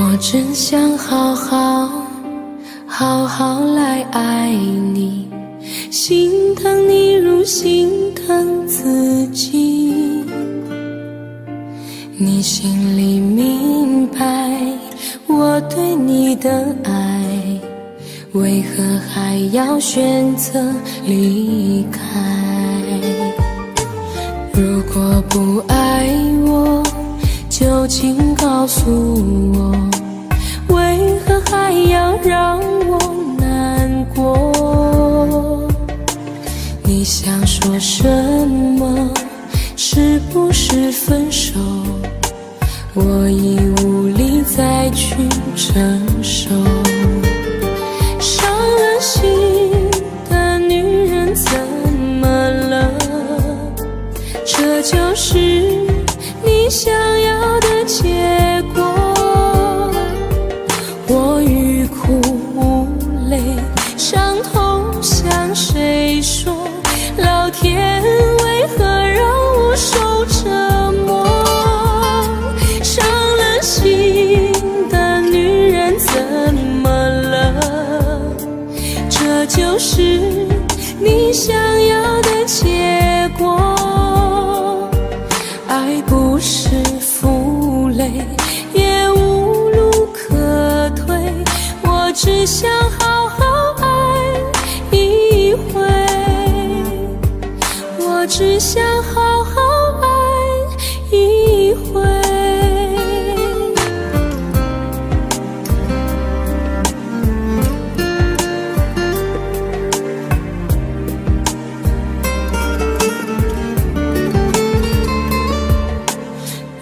我真想好好来爱你，心疼你如心疼自己。你心里明白我对你的爱，为何还要选择离开？如果不爱我，就请告诉我，为何还要让我难过？你想说什么？是不是分手？我已无力再去承受。伤了心的女人怎么了？这就是你想要的结果。我欲哭无泪，伤痛向谁说？老天为何让我受折磨？伤了心的女人怎么了？这就是你想要的结果。爱不是负累，也无路可退，我只想好好爱一回，我只想好好爱一回。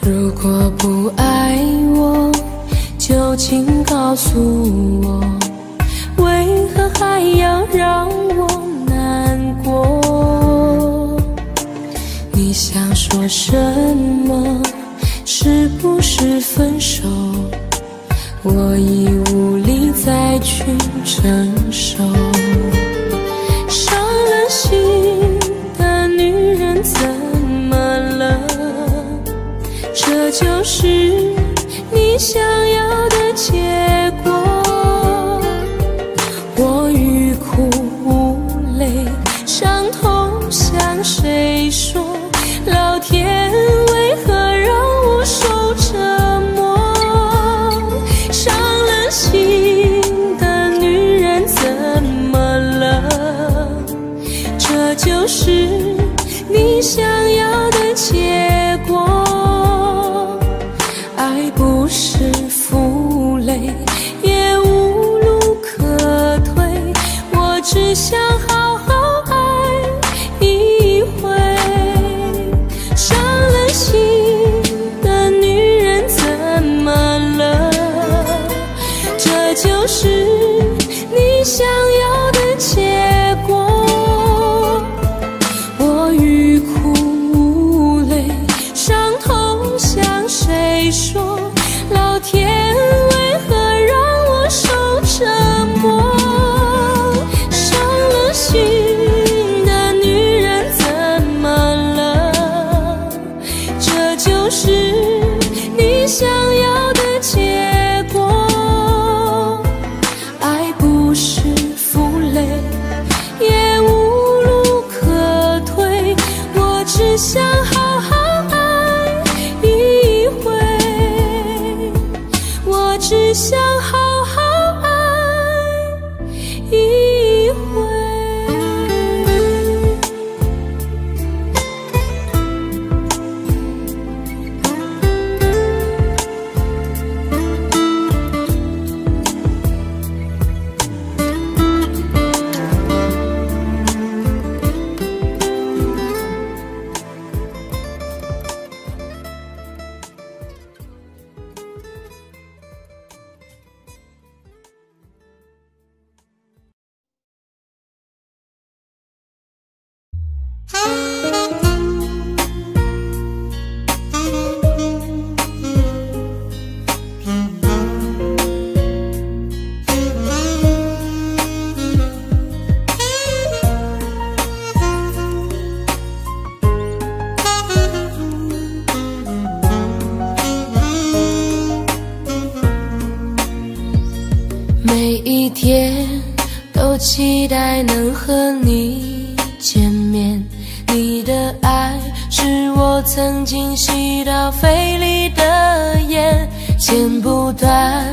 如果不爱我，就请告诉我，为何还要让我难过？你想说什么？是不是分手？我已无力再去承受。伤了心的女人怎么了？这就是你想要的结果。我欲哭无泪，伤痛向谁说？老天为何让我受折磨？伤了心的女人怎么了？这就是你想要的结果。爱不是负累，也无路可退，我只想好好爱一回。伤了心的女人怎么了？这就是你想要的结果。我欲哭无泪，伤痛向谁说？老天为何让我受折磨？伤了心的女人怎么了？这就是你想要的结果。爱不是负累，也无路可退，我只想好好爱一回，我只想好好爱一回。一天都期待能和你见面。你的爱是我曾经吸到肺里的烟，剪不断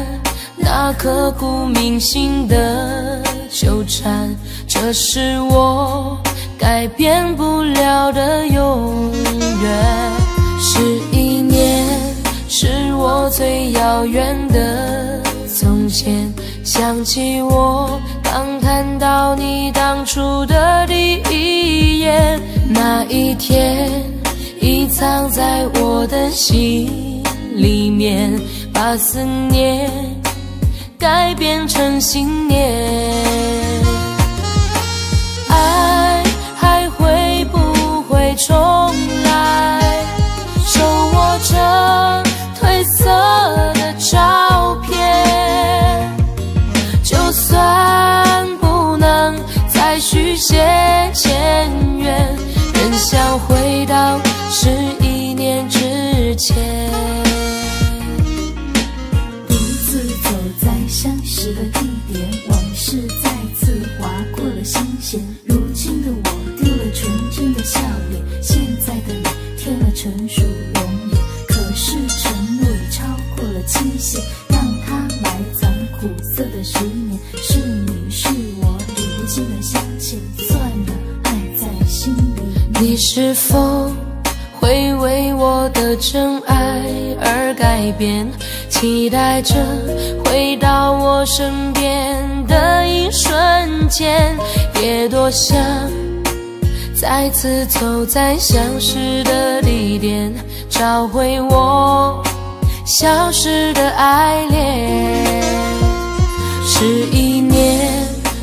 那刻骨铭心的纠缠，这是我改变不了的永远。11年是我最遥远的从前，想起我刚看到你当初的第一眼，那一天已藏在我的心里面，把思念改变成信念。爱还会不会重来？手握着褪色的照片，就算不能再续写前缘，仍想回到11年之前。独自走在相识的地点，往事再次划过了心弦。如今的我丢了纯真的笑脸，现在的你添了成熟容颜。可是承诺已超过了期限，让它埋藏苦涩的10年。是你是我历不尽的相欠，算了，爱在心里面。你是否会为我的真爱而改变？期待着回到我身边的一瞬间，也多想再次走在相识的地点，找回我消失的爱恋。11年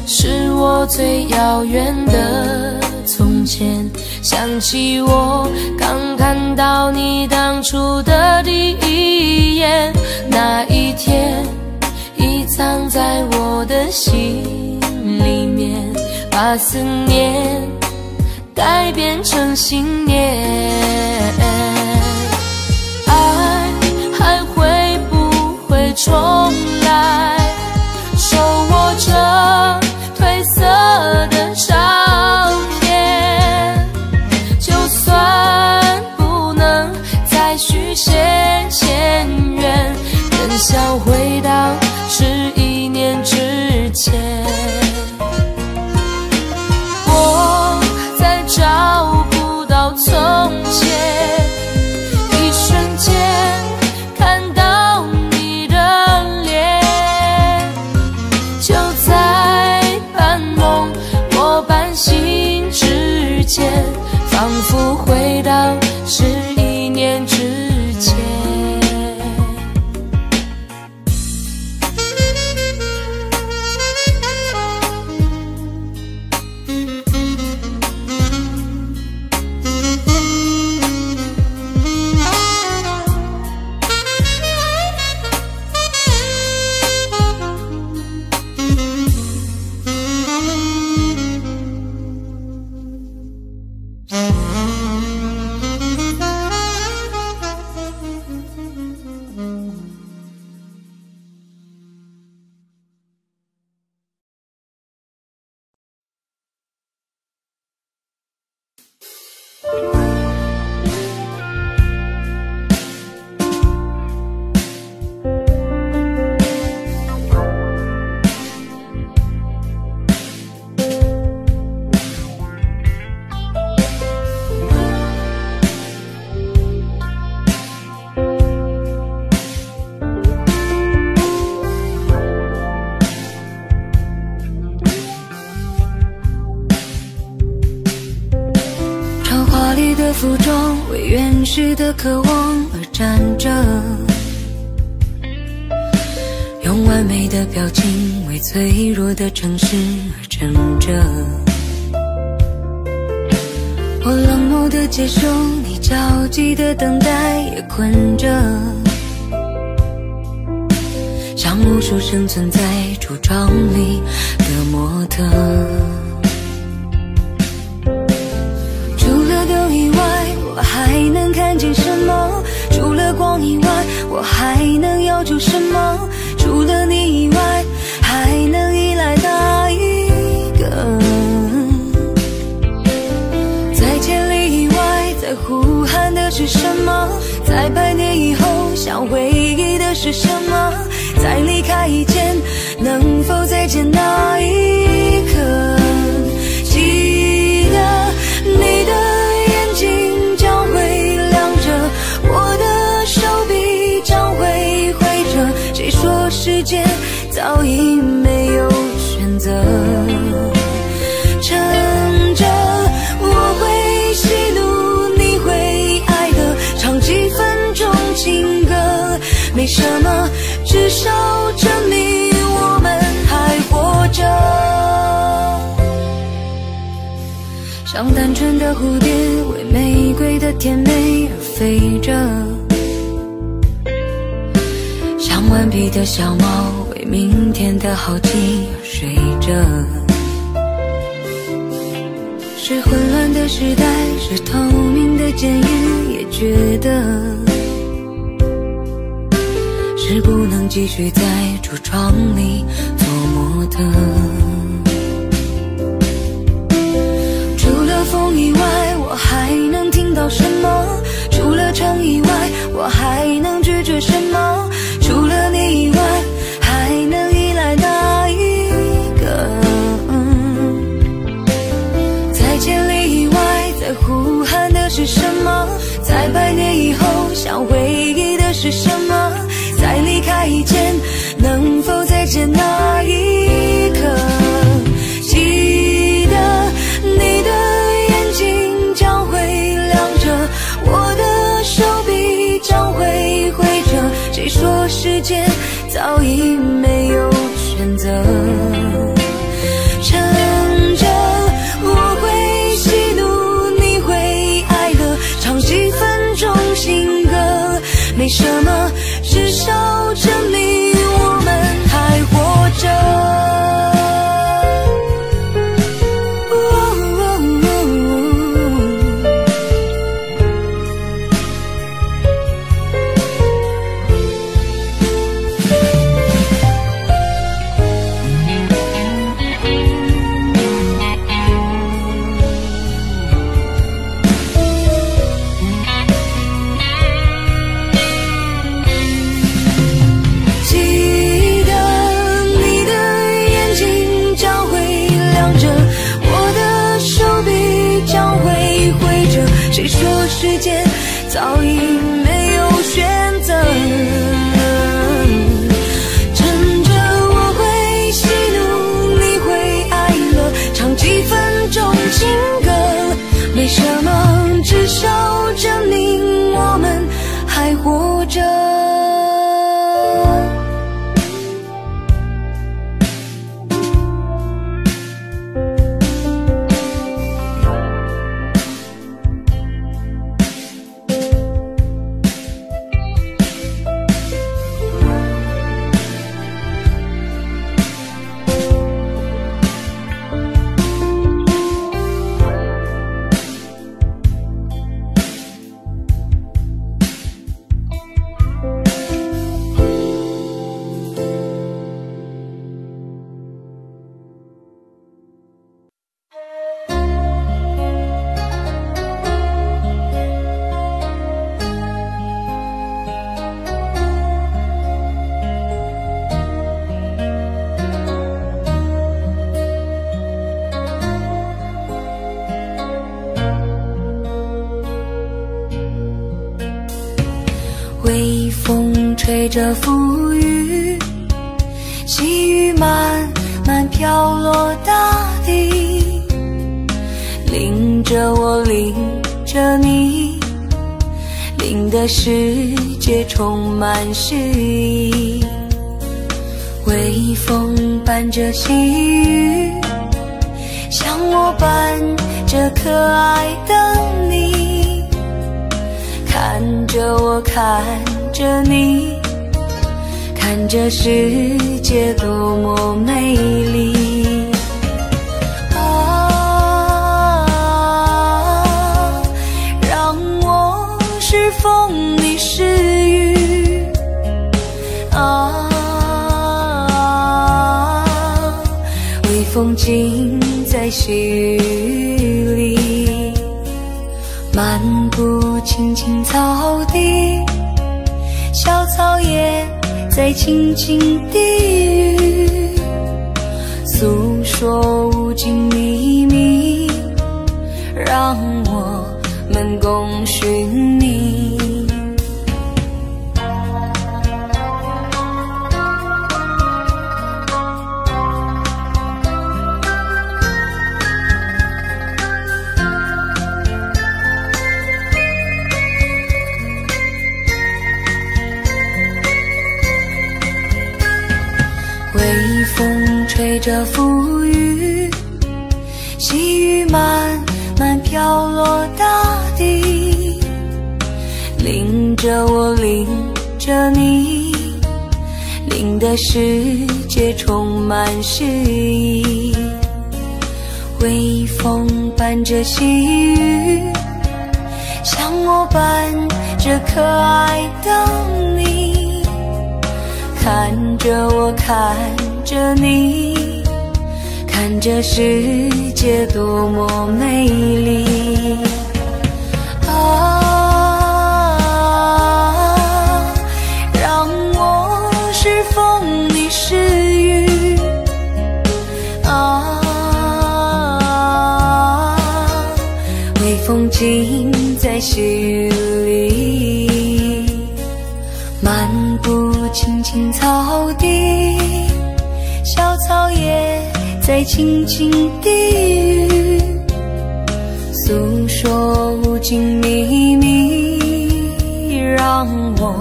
是我最遥远的从前，想起我刚看到你当初的第一眼，那一天已藏在我的心里面，把思念改变成信念。爱还会不会重来？手握着褪色的照片，就算不能再续写前缘，仍想回到11年之前。我在找不到从前，一瞬间看到你的脸，就在半梦或半醒之间，仿佛回到11年之前。服装为原始的渴望而站着，用完美的表情为脆弱的城市而撑着。我冷漠的接受，你着急的等待也困着，像无数生存在橱窗里的模特。除了灯以外，我还能看见什么？除了光以外，我还能要求什么？除了你以外，还能想回忆的是什么？在离开以前，能否再见那一刻？记得你的眼睛将会亮着，我的手臂将会挥着。谁说世界早已没有选择？趁着我会喜怒，你会爱的，唱几分钟情歌，没什么，至少证明我们还活着。像单纯的蝴蝶，为玫瑰的甜美而飞着，像顽皮的小猫，为明天的好奇而睡着。是混乱的时代，是透明的监狱，也觉得是不能继续在橱窗里做模特。除了风以外，我还能听到什么？除了城以外，我还能拒绝什么？除了你以外，还能依赖哪一个？在千里以外，在呼喊的是什么？在百年以后，想回忆的是什么？在离开以前，能否再见那一刻？记得你的眼睛将会亮着，我的手臂将会挥着。谁说世界早已没有选择？趁着我会喜怒，你会爱乐，唱几分钟情歌，没什么，至少证明我们还活着。谁说世界早已没有选择？趁着我会喜怒，你会爱乐，唱几分钟情歌，没什么，至少证明我们还活着。微风吹着浮雨，细雨慢慢飘落大地，淋着我，淋着你，淋的世界充满诗意。微风伴着细雨，像我伴着可爱的你，看着我，看着你，看着世界多么美丽。让我是风，你是雨。微风尽在细雨里，漫步青青草地，小草草也在轻轻低语，诉说无尽秘密，让我们共寻觅。微风吹着浮雨，细雨慢慢飘落大地，淋着我，淋着你，淋的世界充满诗意。微风伴着细雨，像我伴着可爱的你，看着我，看着你，看着世界多么美丽啊！让我是风，你是雨啊！微风尽在细雨里，漫步青青草地，小草也在轻轻低语，诉说无尽秘密，让我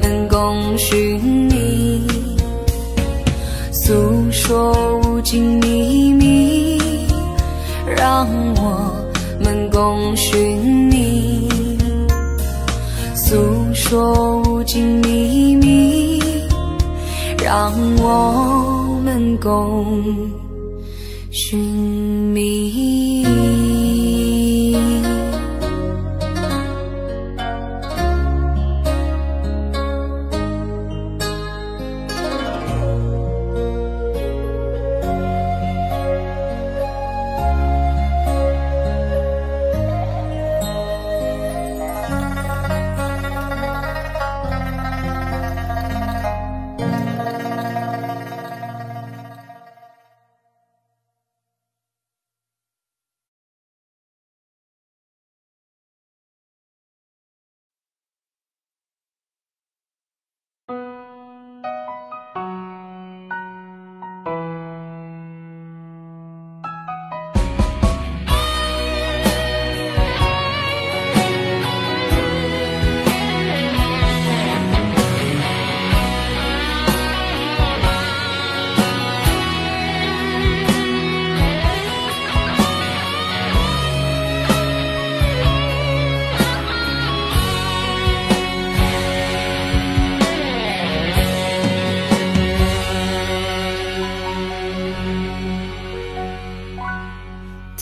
们共寻觅。诉说无尽秘密，让我们共寻觅。诉说无尽秘密，让我们共寻觅。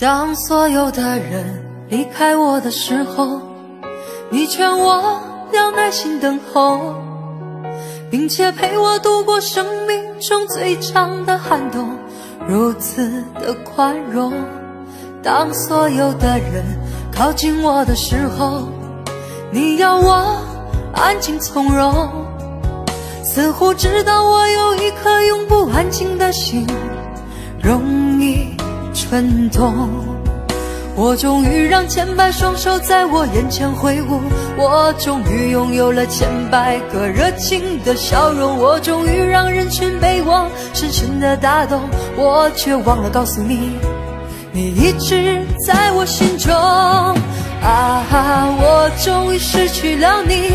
当所有的人离开我的时候，你劝我要耐心等候，并且陪我度过生命中最长的寒冬，如此的宽容。当所有的人靠近我的时候，你要我安静从容，似乎知道我有一颗永不安静的心，容易蠢动。我终于让千百双手在我眼前挥舞，我终于拥有了千百个热情的笑容，我终于让人群被我深深的打动，我却忘了告诉你，你一直在我心中啊！我终于失去了你，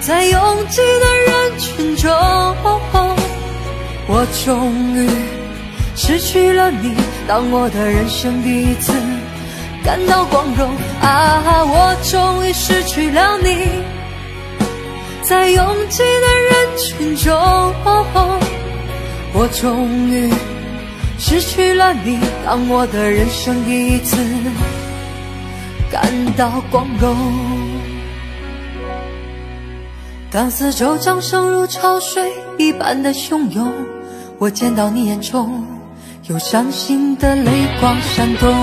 在拥挤的人群中，我终于失去了你，当我的人生第一次感到光荣啊！我终于失去了你，在拥挤的人群中，我终于失去了你，当我的人生第一次感到光荣。当四周掌声如潮水一般的汹涌，我见到你眼中有伤心的泪光闪动。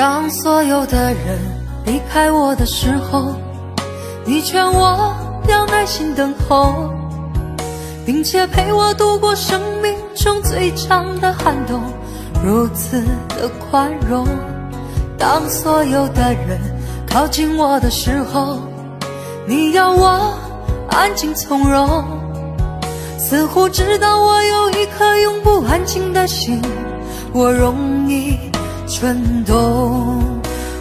当所有的人离开我的时候，你劝我要耐心等候，并且陪我度过生命中最长的寒冬，如此的宽容。当所有的人靠近我的时候，你要我安静从容，似乎知道我有一颗永不安静的心，我容易蠢动。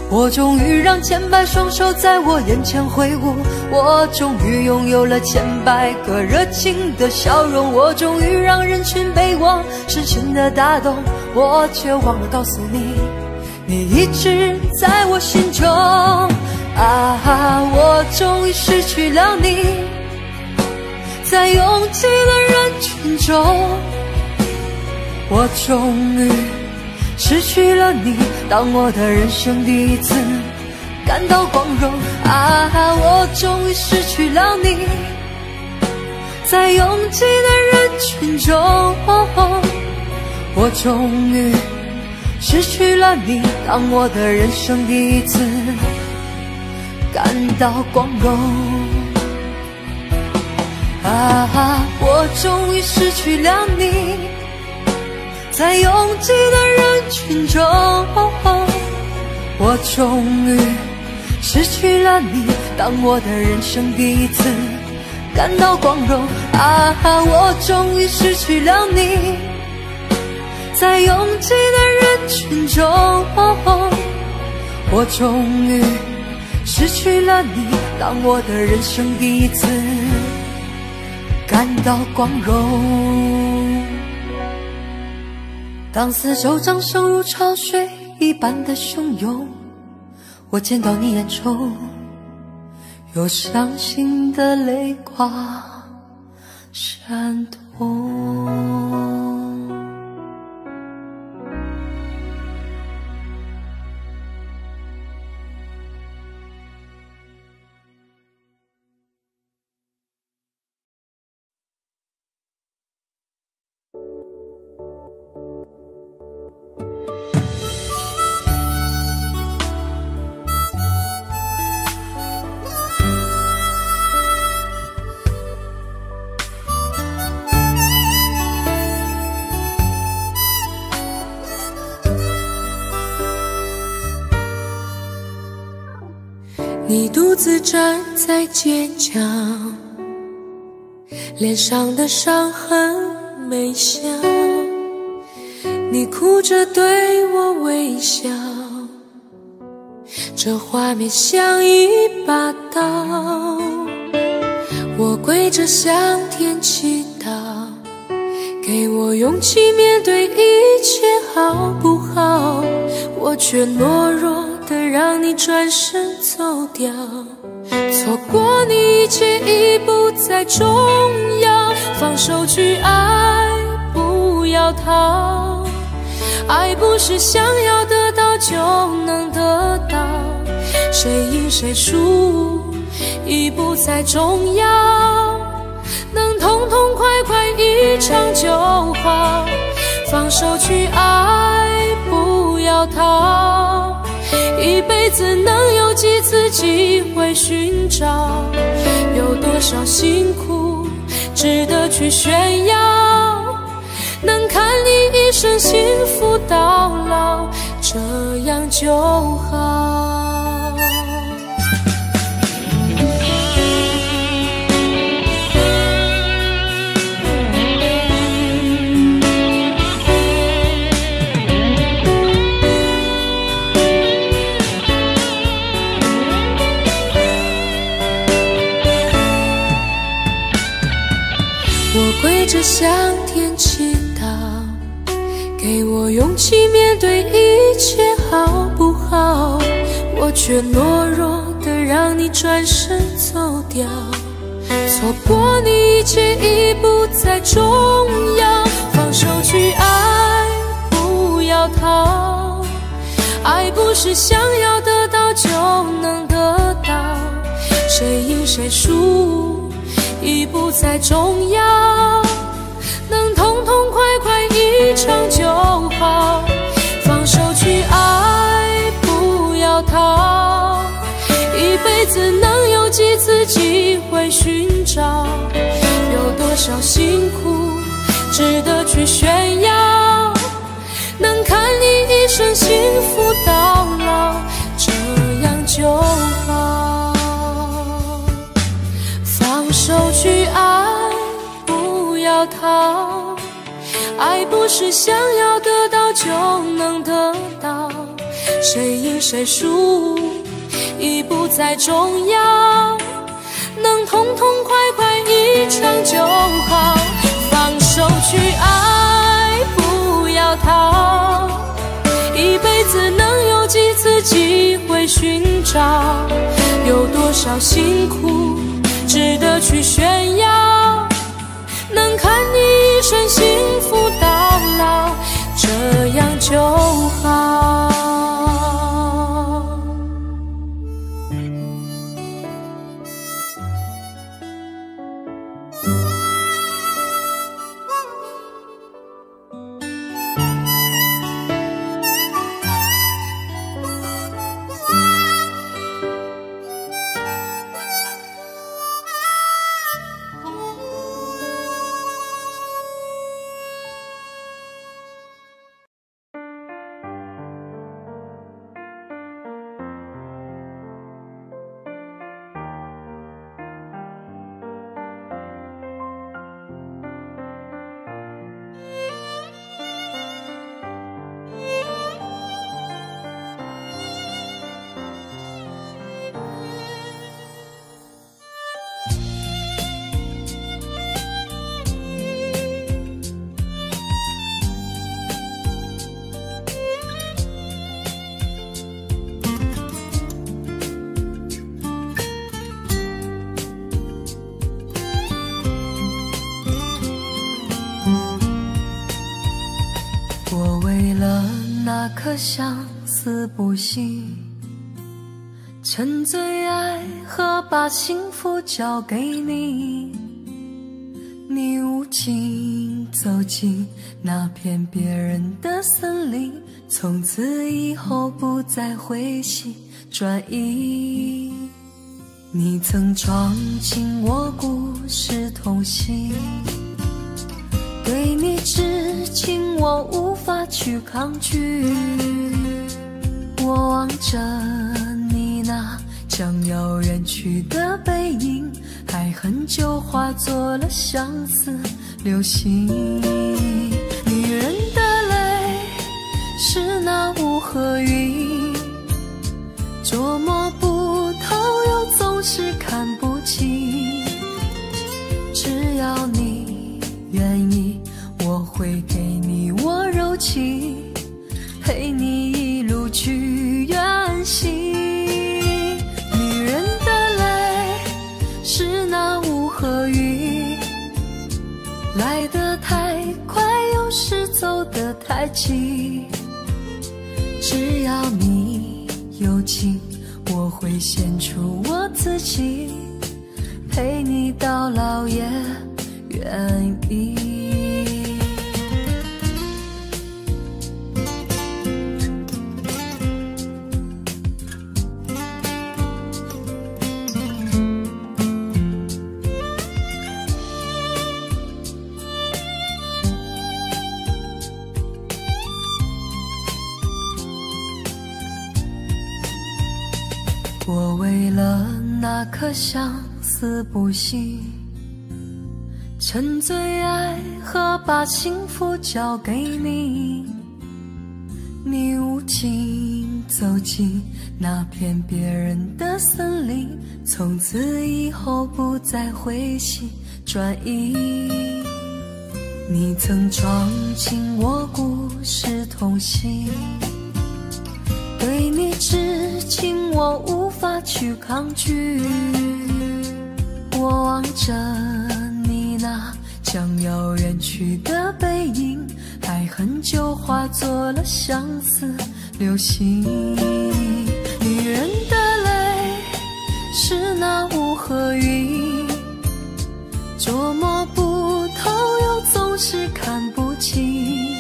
我终于让千百双手在我眼前挥舞，我终于拥有了千百个热情的笑容，我终于让人群被我深深的打动，我却忘了告诉你，你一直在我心中。我终于失去了你，在拥挤的人群中，我终于失去了你，当我的人生第一次感到光荣。我终于失去了你，在拥挤的人群中，我终于失去了你，当我的人生第一次感到光荣。我终于失去了你，在拥挤的人群中，我终于失去了你，当我的人生第一次感到光荣。我终于失去了你，在拥挤的人群中，我终于失去了你，当我的人生第一次感到光荣。当四周掌声如潮水一般的汹涌，我见到你眼中有伤心的泪光闪动。你独自站在街角，脸上的伤痕没消，你哭着对我微笑，这画面像一把刀。我跪着向天祈祷，给我勇气面对一切好不好？我却懦弱的让你转身走掉，错过你一切已不再重要，放手去爱，不要逃。爱不是想要得到就能得到，谁赢谁输已不再重要，能痛痛快快一场就好。放手去爱，不要逃，一辈子能有几次机会寻找？有多少辛苦值得去炫耀？能看你一生幸福到老，这样就好。我跪着向天祈祷，给我勇气面对一切好不好？我却懦弱的让你转身走掉，错过你一切已不再重要。放手去爱，不要逃，爱不是想要得到就能得到，谁赢谁输已不再重要，能痛痛快快一场就好。放手去爱，不会寻找？有多少辛苦值得去炫耀？能看你一生幸福到老，这样就好。放手去爱，不要逃。爱不是想要得到就能得到，谁赢谁输已不再重要，能痛痛快快一场就好。放手去爱，不要逃，一辈子能有几次机会寻找？有多少辛苦值得去炫耀？能看你一生幸福到老，这样就好。我为了那颗相思不息，沉醉爱和把幸福交给你，你无情走进那片别人的森林，从此以后不再回心转意。你曾闯进我故事痛惜，对你痴情我无法去抗拒。我望着你那将要远去的背影，爱恨就化作了相思流星。女人的泪是那雾和云，捉摸不透又总是看不清。只要你愿意，我会给你我柔情，陪你一路去远行。女人的泪是那雾和云，来得太快有时走得太急。只要你有情，我会献出我自己，陪你到老也愿意。我为了那颗相思不息，沉醉爱和把幸福交给你，你无情走进那片别人的森林，从此以后不再回心转意。你曾闯进我故事痛惜，对你痴情我无法去抗拒。我望着你那将要远去的背影，爱恨就化作了相思流星。女人的泪是那雾和云，捉摸不透又总是看不清。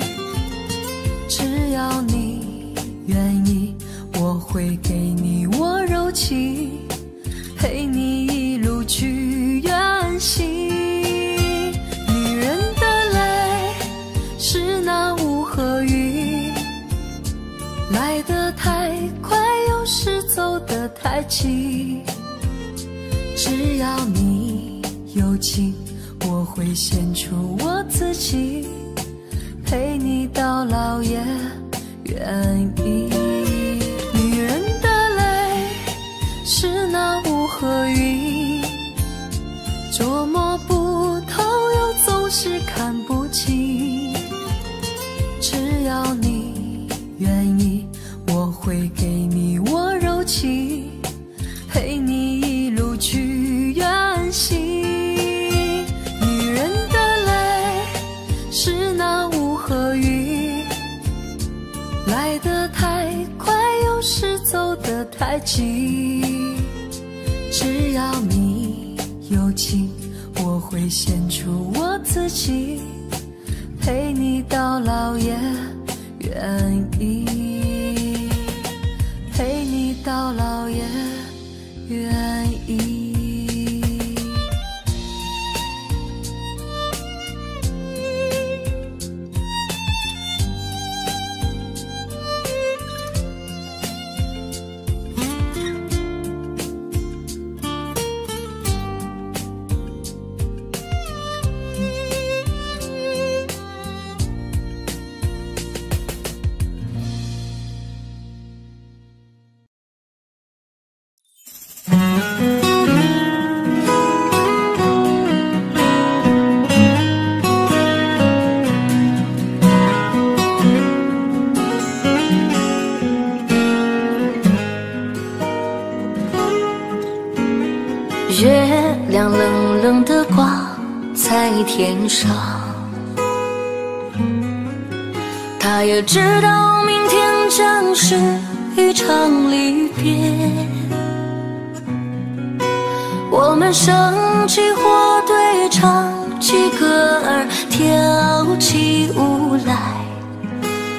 只要你愿意，我会给你我柔情，陪你一路去息。女人的泪是那雾和雨，来得太快，有时走得太急。只要你有情，我会献出我自己，陪你到老也愿意。女人的泪是那雾和云，捉摸不透，又总是看不清。只要你愿意，我会给你我柔情，陪你一路去远行。女人的泪是那雾和云，来得太快，有时走得太急。只要你有情，我会献出我自己，陪你到老也愿意，陪你到老也愿意。月亮冷冷地挂在天上，他也知道明天将是一场离别。我们升起火堆，唱起歌儿，跳起舞来，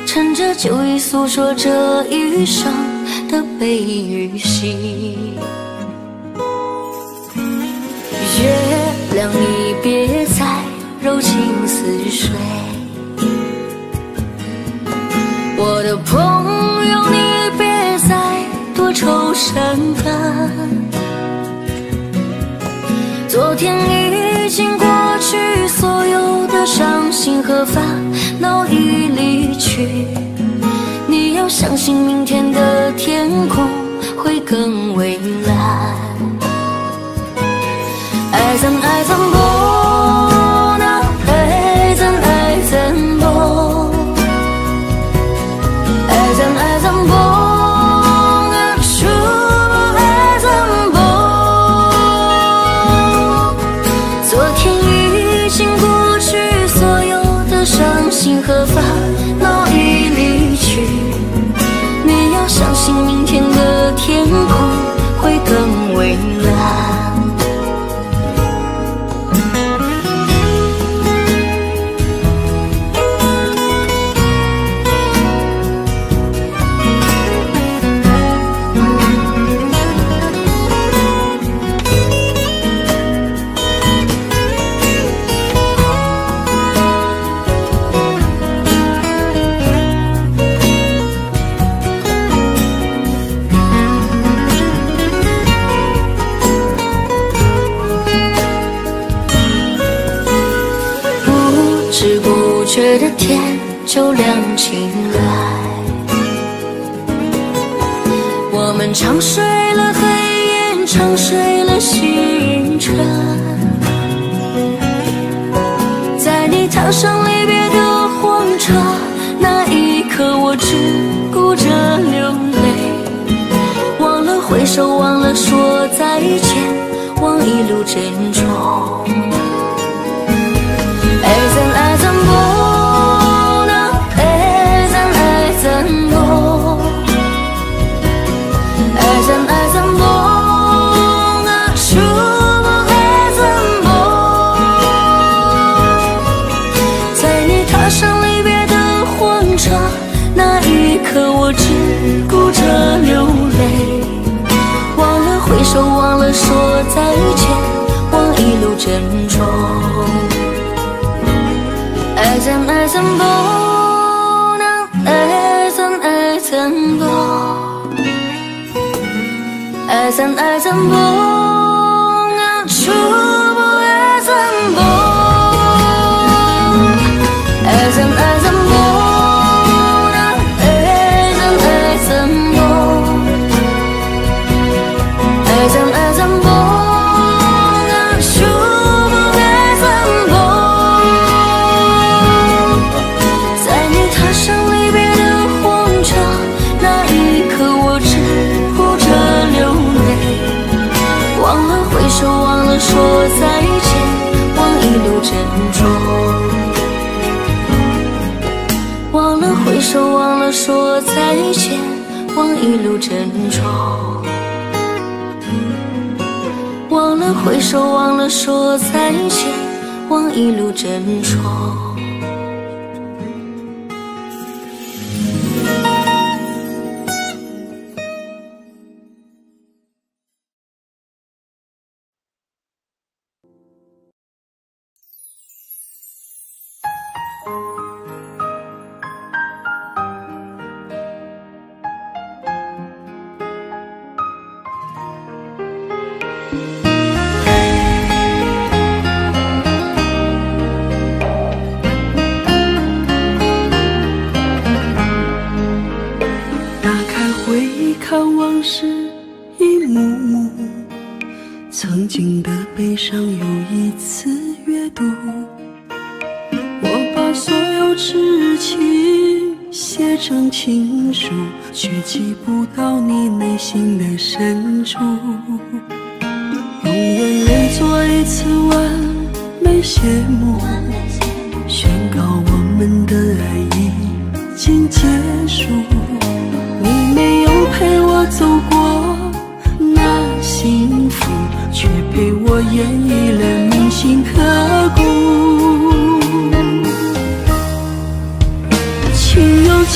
趁着酒意诉说这一生的悲与喜。月亮，你别再柔情似水，我的朋友，你别再多愁善感。昨天已经过去，所有的伤心和烦恼已离去。你要相信明天的天空会更蔚蓝。爱怎爱怎不那爱怎爱怎不，爱怎爱怎不那说爱怎不。昨天已经过去，所有的伤心和烦恼已离去。你要相信明天的天空会更蔚蓝。不知不觉的天就亮起来，我们长睡了黑夜，长睡了星辰。在你踏上离别的火车，那一刻我只顾着流泪，忘了挥手，忘了说再见，忘一路珍重。爱怎爱怎不那爱怎爱怎不，爱怎爱怎不那说爱怎不。在你踏上离别的火车，那一刻我只顾着流泪，忘了挥手，忘了说再见，忘一路珍重。爱怎爱怎不能，爱怎爱怎不，爱怎爱怎不能，触不爱怎不，爱怎爱怎不能，爱怎爱怎不，爱怎爱怎不能，触不爱怎不。在你踏上离别的荒场，那一刻我只顾着流泪，忘了挥手，忘了说再见，忘一路珍重。忘了挥手，忘了说再见，忘一路珍重。忘了挥手，忘了说再见，忘一路珍重。看往事一幕幕，曾经的悲伤又一次阅读。我把所有痴情写成情书，却寄不到你内心的深处。用眼泪做一次完美谢幕，宣告我们的爱已经结束。你没有陪我走过那幸福，却陪我演绎了铭心刻骨。情有几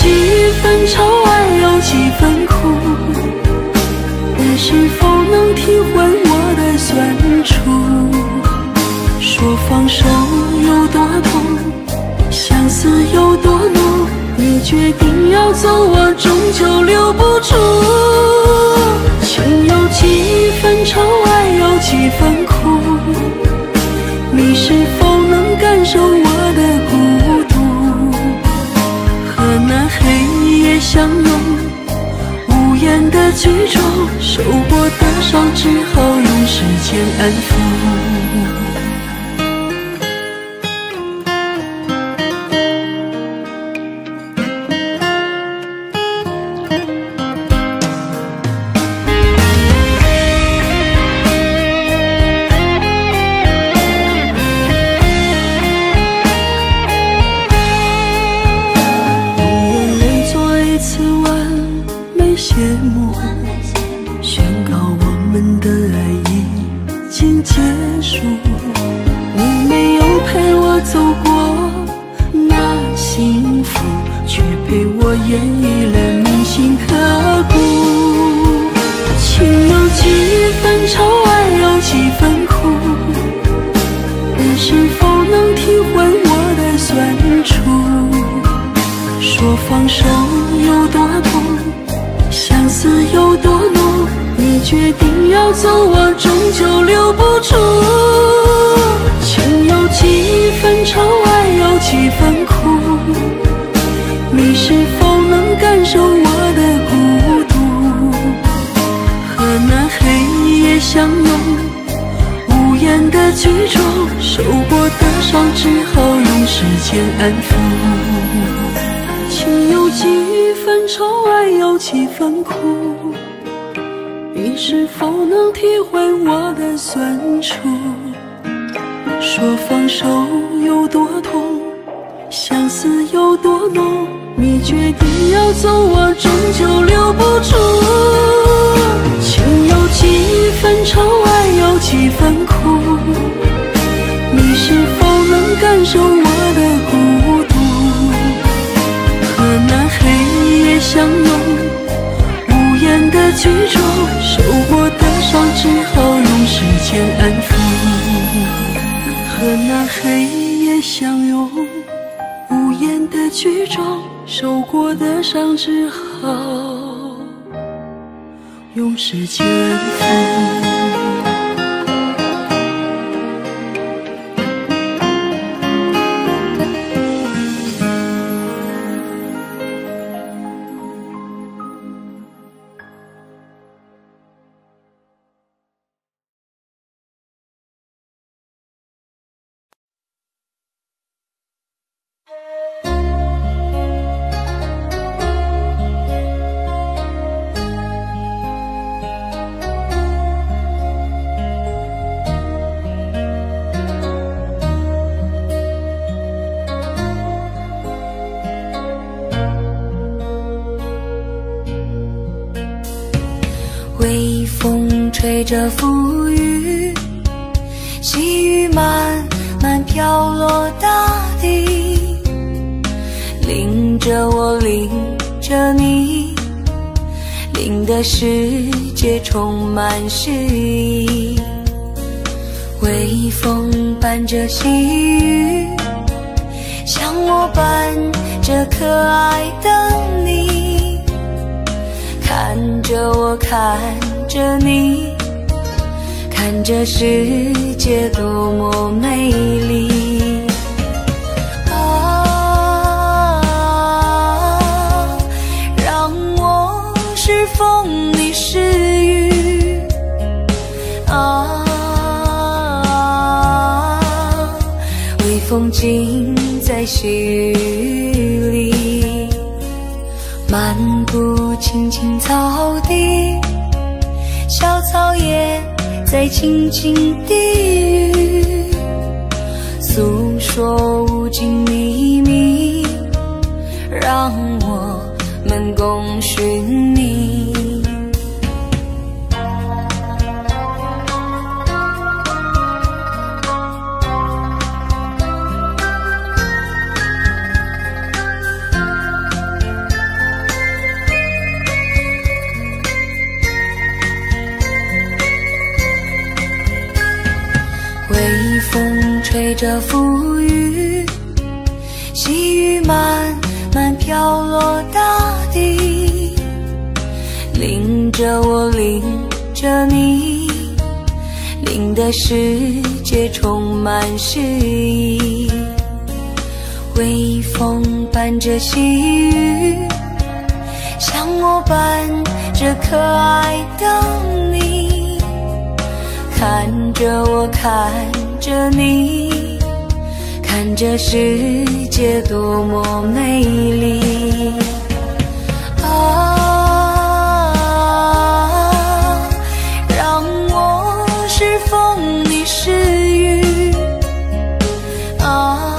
分愁，爱有几分苦，你是否能体会我的酸楚？说放手有多痛，相思有多浓，你决定要走，我终究留不住。情有几分愁，爱有几分苦，你是否能感受我的孤独？和那黑夜相拥，无言的剧终，受过的伤只好用时间安抚。谢幕，宣告我们的爱已经结束。你没有陪我走过那幸福，却陪我演绎了铭心刻骨。情有几分愁，爱有几分苦，你是否能体会我的酸楚？说放手有多痛，相思有多浓，你决定要走，我终究留不住。情有几分愁，爱有几分苦，你是否能感受我的孤独？和那黑夜相拥，无言的剧终，受过的伤只好用时间安抚。情有几分愁，爱有几分苦，你是否能体会我的酸楚？说放手有多痛，相思有多浓，你决定要走，我终究留不住。情有几分愁，爱有几分苦，你是否能感受我的孤独？和那黑夜相拥，无言的剧终，受过的伤只好用时间安抚。黑夜相拥，无言的剧中，受过的伤只好用时间抚。微风吹着浮雨，细雨慢慢飘落大地，淋着我，淋着你，淋的世界充满诗意。微风伴着细雨，像我伴着可爱的你，看着我，看着你，看着世界多么美丽。啊，让我是风，你是雨。啊，微风尽在细雨里，漫步青青草地，小草也在轻轻低语，诉说无尽秘密，让我们共寻觅。微风吹着浮雨，细雨慢慢飘落大地，淋着我，淋着你，淋的世界充满诗意。微风伴着细雨，像我伴着可爱的你，看着我，看着你，看着世界多么美丽。啊，让我是风，你是雨。啊，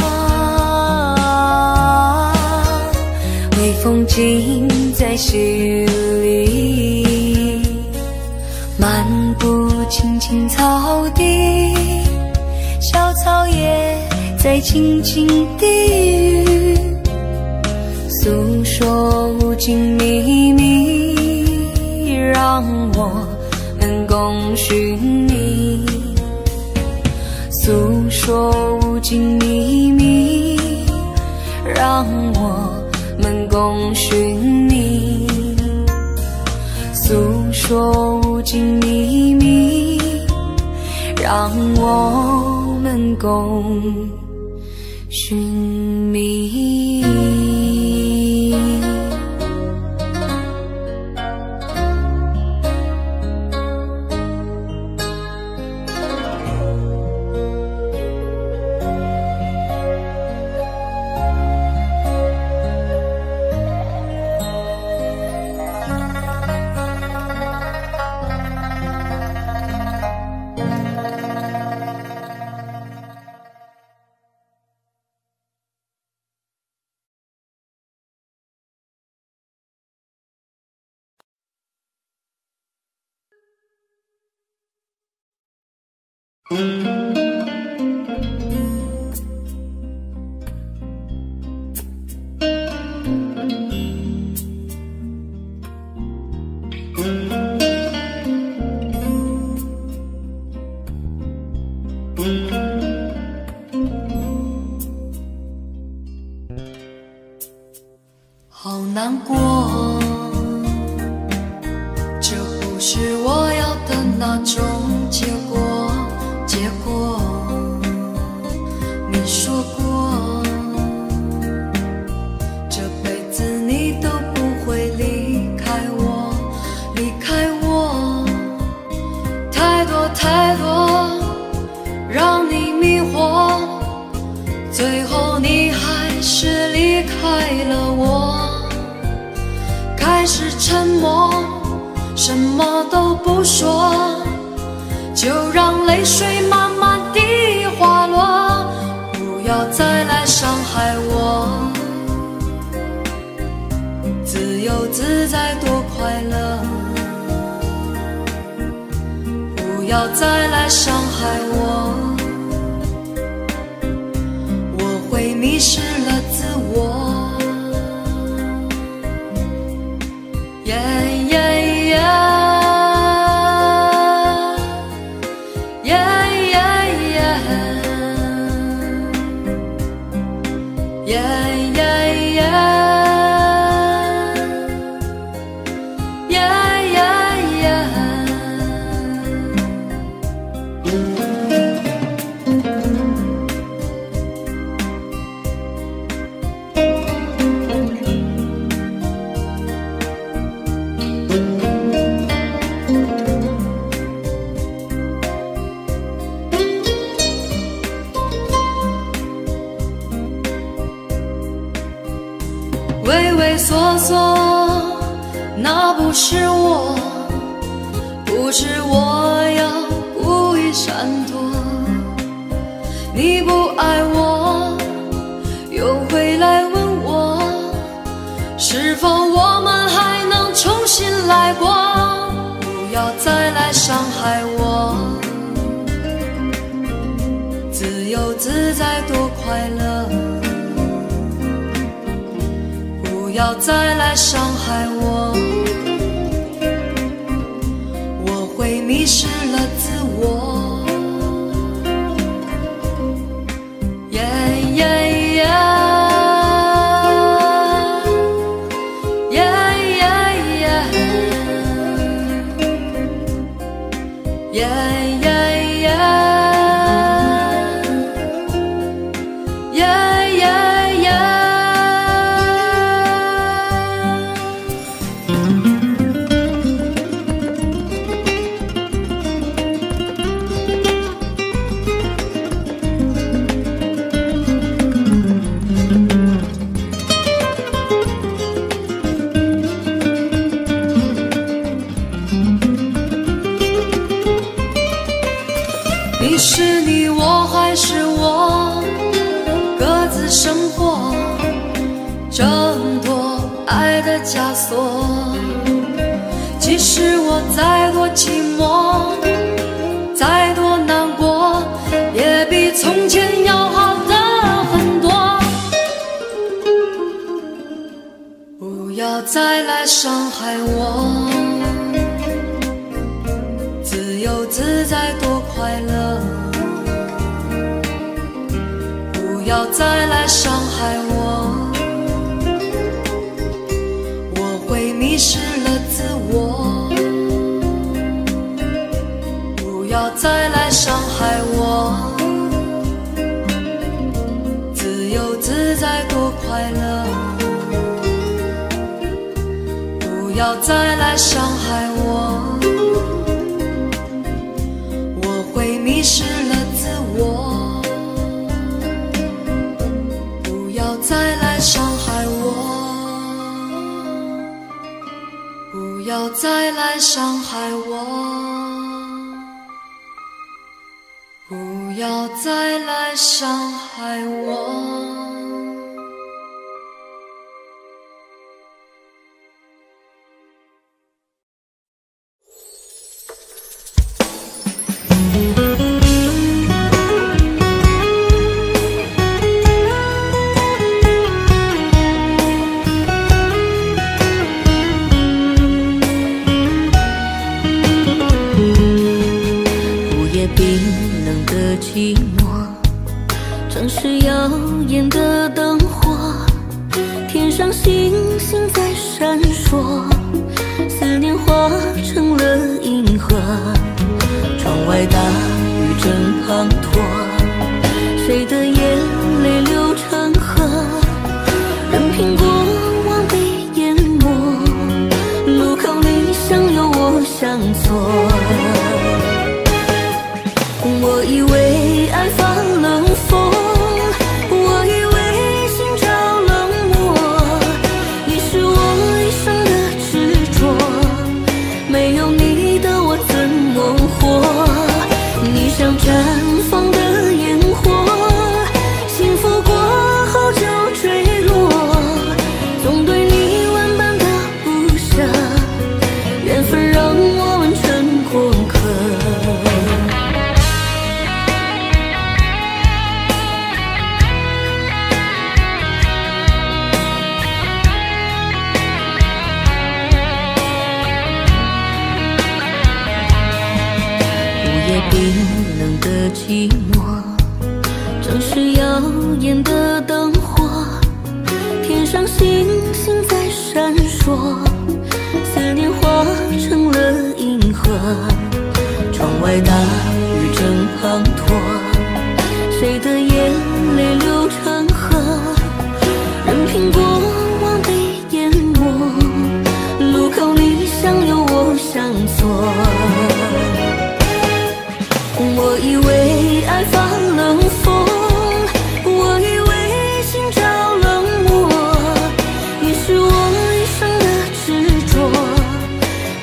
微风尽在细雨里，漫步青青草地，小草也在轻轻低语，诉说无尽秘密，让我们共寻觅。诉说无尽秘密，让我们共寻觅。诉说无尽秘密，让我们共寻觅。最后你还是离开了我，开始沉默，什么都不说，就让泪水慢慢地滑落，不要再来伤害我。自由自在多快乐，不要再来伤害我，我会迷失了自我。畏畏缩缩，那不是我，不是我要故意闪躲。你不爱我，又回来问我，是否我们还能重新来过？不要再来伤害我，自由自在多快乐。不要再来伤害我，我会迷失了自我。你是你，我还是我，各自生活，挣脱爱的枷锁。即使我再多寂寞，再多难过，也比从前要好的很多。不要再来伤害我，自由自在多快乐。不要再来伤害我，我会迷失了自我。不要再来伤害我，自由自在多快乐。不要再来伤害我，我会迷失了自我。不要再来伤害我，不要再来伤害我，不要再来伤害我。寂寞，城市耀眼的灯火，天上星星在闪烁，思念化成了银河。窗外大雨正滂沱，谁的眼泪流成河，任凭过往被淹没，路口你向右我向左。我以为爱发冷风，我城市耀眼的灯火，天上星星在闪烁，思念化成了银河，窗外大雨正滂沱，谁的眼泪流成河，任凭过往被淹没，路口你向右我向左。我以为爱发冷风，我以为心着冷漠，你是我一生的执着，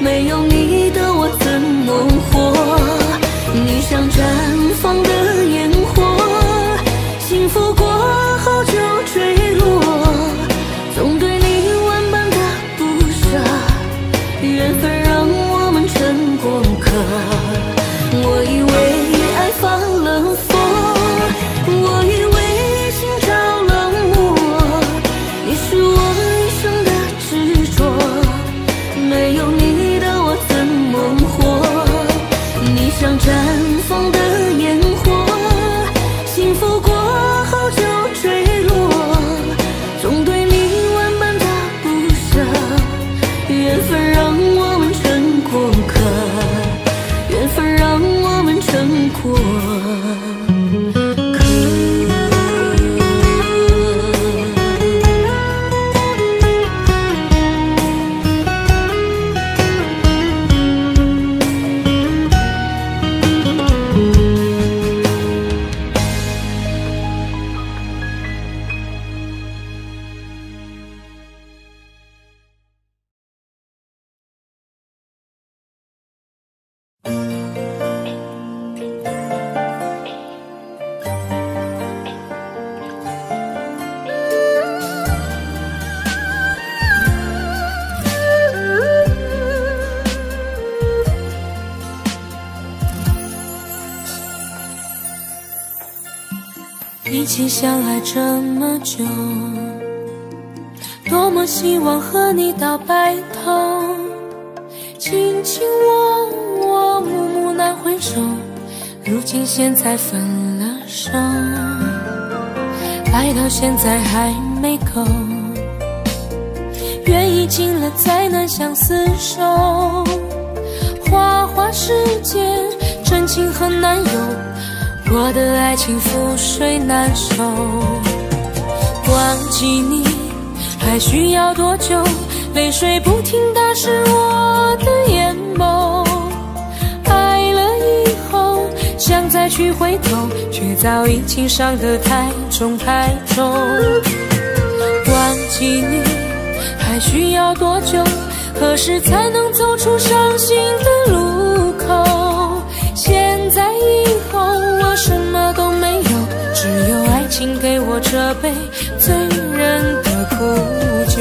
没有你的我怎么活？你像绽放的烟火，幸福过后就坠落，总对你万般的不舍，缘分让我们成过客。我以为爱发冷风，我以为心着冷漠，你是我一生的执着，没有你的我怎么活？你像绽放的烟火，幸福过后就坠落，总对你万般的不舍，缘分让我们成过客，缘分让我们成过客。一起相爱这么久，多么希望和你到白头，卿卿我我，暮暮难回首，如今现在分了手，爱到现在还没够，缘已尽了再难相厮守，花花世界真情很难有，我的爱情覆水难收，忘记你还需要多久？泪水不停打湿我的眼眸，爱了以后想再去回头，却早已经伤得太重太重。忘记你还需要多久？何时才能走出伤心的路口？现在以后我什么都没有，只有爱情给我这杯醉人的苦酒。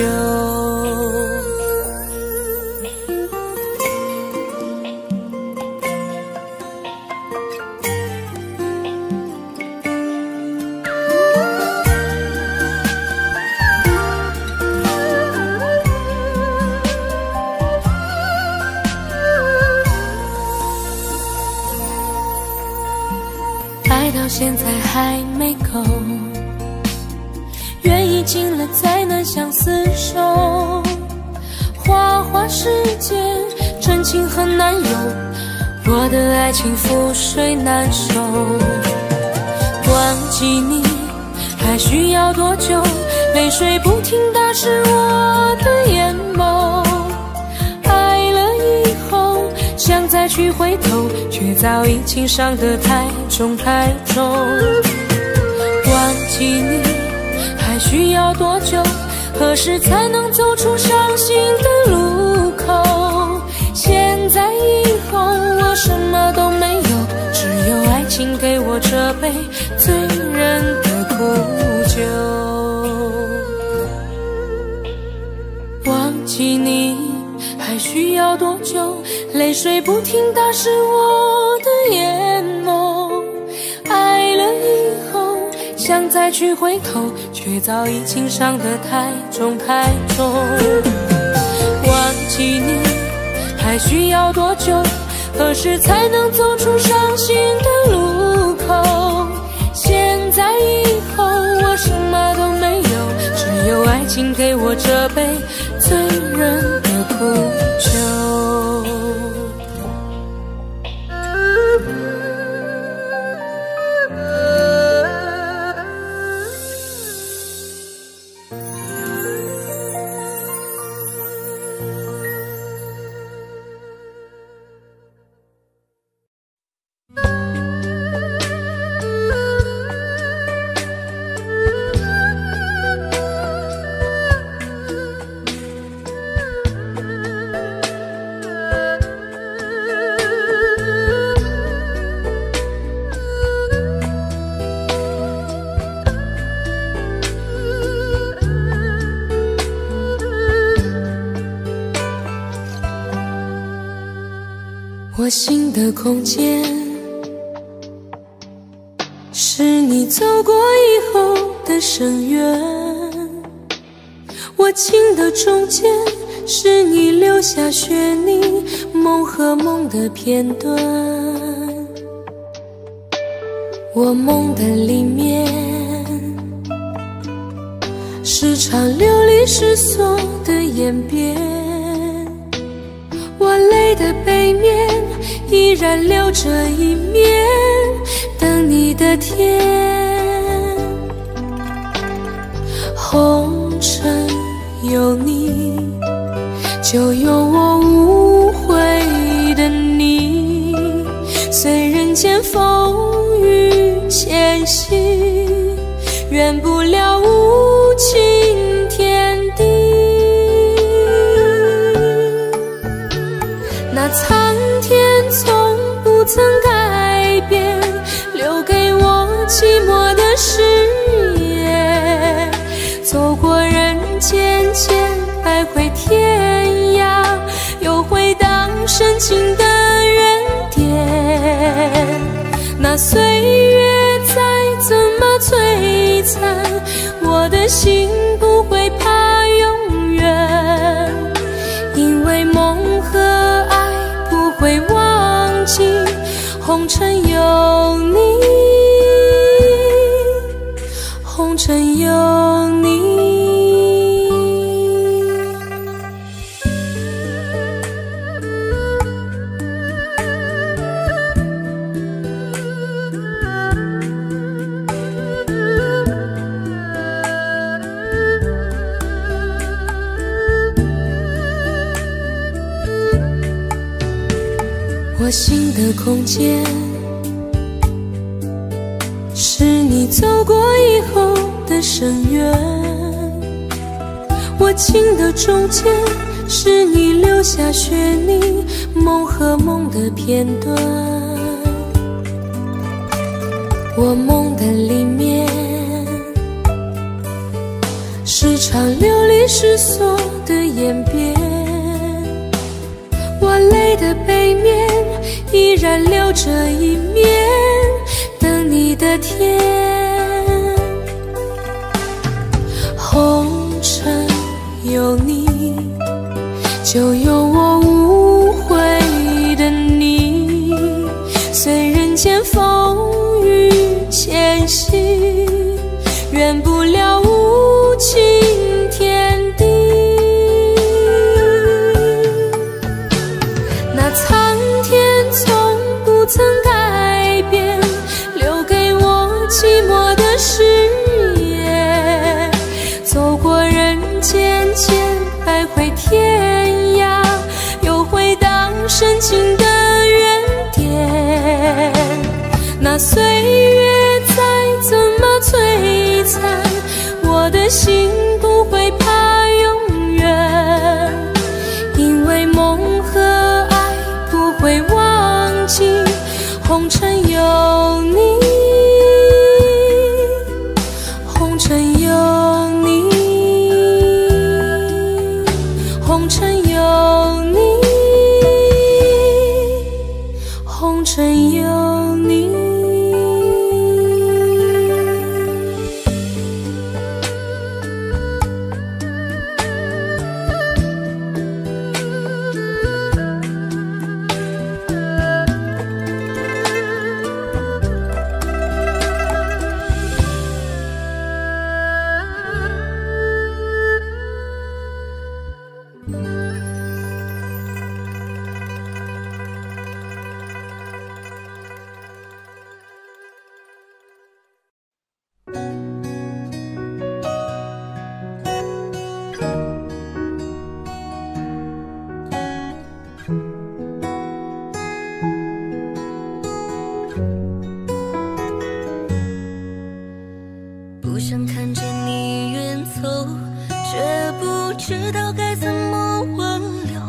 爱到现在还没够，缘已尽了再难相厮守，花花世界真情很难有，我的爱情覆水难收。忘记你还需要多久？泪水不停打湿我的眼眸，爱了以后想再去回头，却早已经伤得太重太重。忘记你还需要多久？何时才能走出伤心的路口？现在以后我什么都没有，只有爱情给我这杯醉人的苦酒。忘记你还需要多久？泪水不停打湿我的眼眸，爱了以后想再去回头，却早已经伤得太重太重。忘记你还需要多久？何时才能走出伤心的路口？现在我这杯醉人的苦酒。我心的空间，是你走过以后的深渊；我情的中间，是你留下血泥梦和梦的片段。我梦的里面，是场流离失所的演变。我泪的背面依然留着一面，等你的天。红尘有你，就有我无悔的你。虽人间风雨前行，圆不了无情天地。那苍天从不曾改变，留给我寂寞的誓言。走过人间间，徘徊天涯，又回荡深情的原点。那岁月再怎么摧残，我的心不会怕永远，因为梦和爱不会忘记，红尘有你，红尘有你。我心的空间，是你走过以后的深渊；我情的中间，是你留下血泥梦和梦的片段。我梦的里面，是场流离失所的演变。我泪的背面依然留着一面，等你的天。红尘有你，就有我无悔的你。虽人间风雨前行，圆不了无情天地。那苍天从不曾改变，留给我寂寞的誓言。走过人间间，徘徊天涯，又回荡深情的原点。那岁月再怎么摧残，我的心不会怕永远，因为梦和爱不会忘记，红尘有你，红尘有你，红尘有你，红尘有你。不想看见你远走，却不知道该怎么挽留。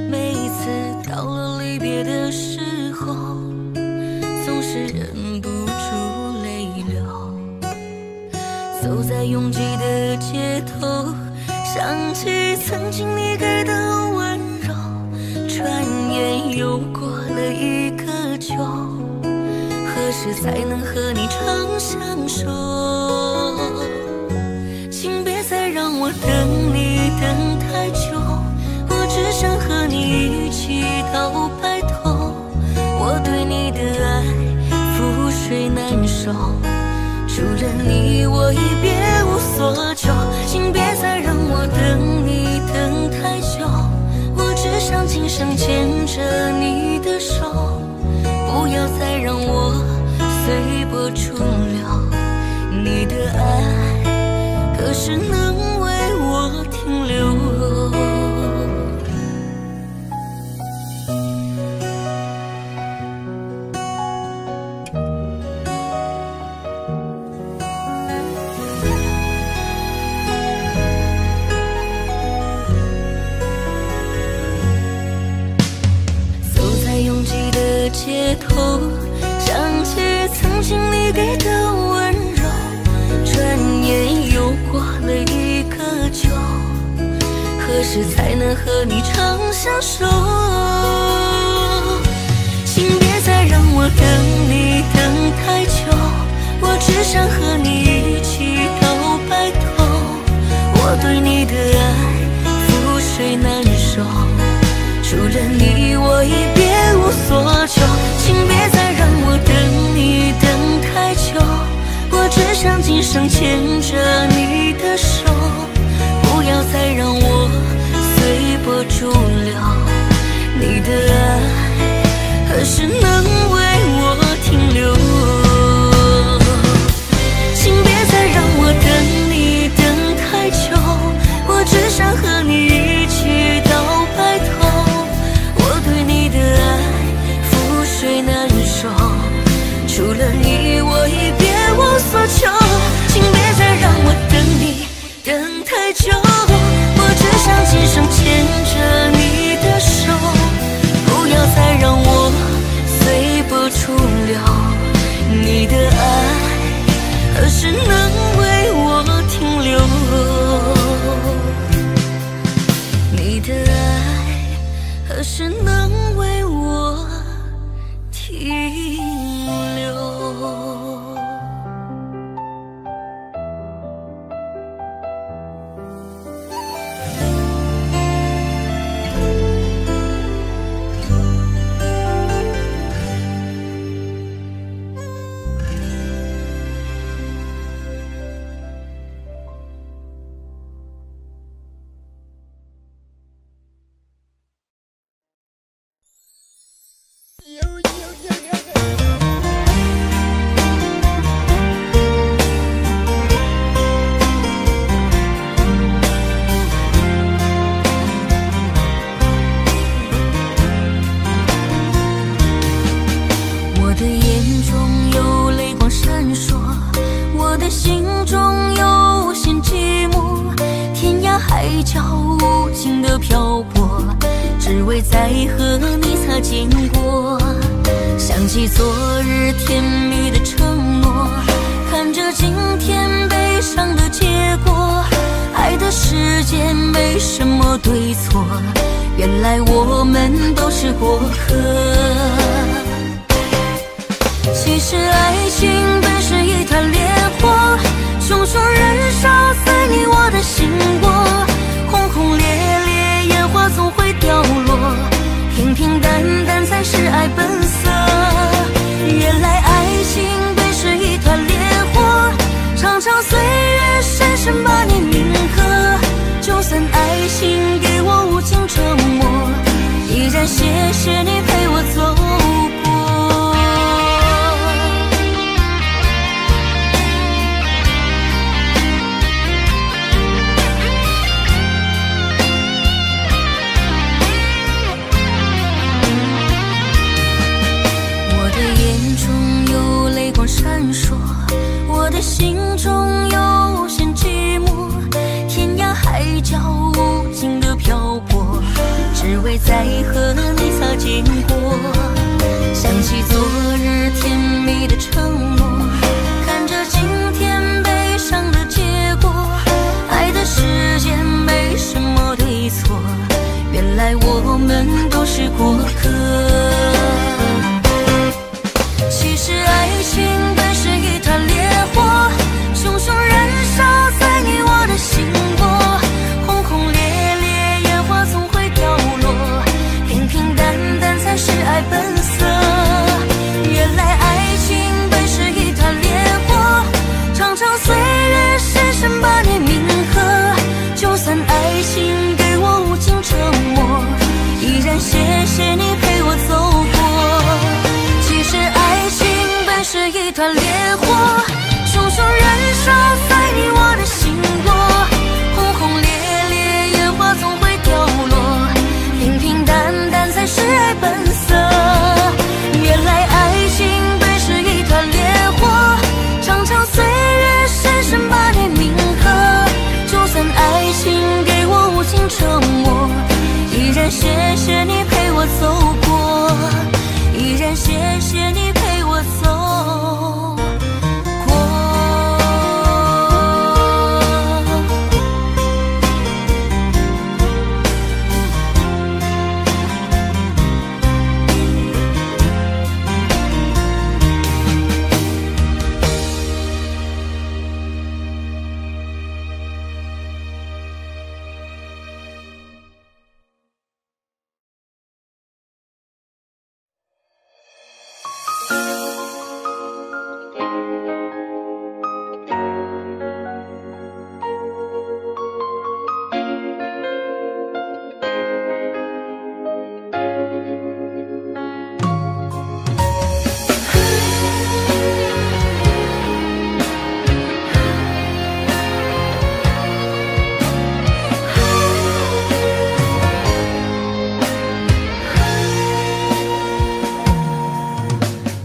每次到了离别的时候，总是忍不住泪流。走在拥挤的街头，想起曾经你给的温柔，转眼又过了一个秋，何时才能和你长相守？请别再让我等你等太久，我只想和你一起到白头。我对你的爱覆水难收，除了你我已别无所求。请别再让我等你等太久，我只想今生牵着你的手，不要再让我随波逐流。你的爱何时能为我停留？街头，想起曾经你给的温柔，转眼又过了一个秋，何时才能和你长相守？请别再让我等你等太久，我只想和你一起到白头。我对你的爱覆水难收，除了你我已别无所求。请别再让我等你等太久，我只想今生牵着你的手，不要再让我随波逐流。你的爱何时能为我停留？请别再让我等你等太久，我只想和你一起到白头。我对你的爱覆水难收，除了你我已别无所求。请别再让我等你等太久，我只想今生牵着你的手，不要再让我随波逐流。你的爱何时能为我停留？你的爱何时能为我停留？我的眼中有泪光闪烁，我的心中有无限寂寞，天涯海角无尽的漂泊，只为再和你擦肩过。想起昨日甜蜜的承诺，看着今天悲伤的结果，爱的世界没什么对错，原来我们都是过客。其实爱情本是一团烈火，熊熊燃烧在你我的心窝，轰轰烈烈烟花总会掉落，平平淡淡才是爱本色。原来爱情本是一团烈火，长长岁月深深把你铭刻，就算爱情给我无情折磨，依然谢谢你陪我走过。闪烁，我的心中有经过，想起昨日甜蜜的承诺，看着今天悲伤的结果。爱的世界没什么对错，原来我们都是过客。其实爱情本是一团烈火，熊熊燃烧在你我的心窝。轰轰烈烈，烟花总会掉落，平平淡淡才是爱本色。原来爱情本是一团烈火，长长岁月深深把你铭刻。就算爱情给我无尽折磨，依然谢谢你陪我走过。其实爱情本是一团烈火，熊熊燃烧在你我的心窝。轰轰烈烈，烟花总会掉落，平平淡淡才是爱本色。原来爱情本是一团烈火，长长岁月深深把你铭刻。就算爱情给我无尽折磨，依然谢谢你陪我走过，依然谢谢你陪我走过。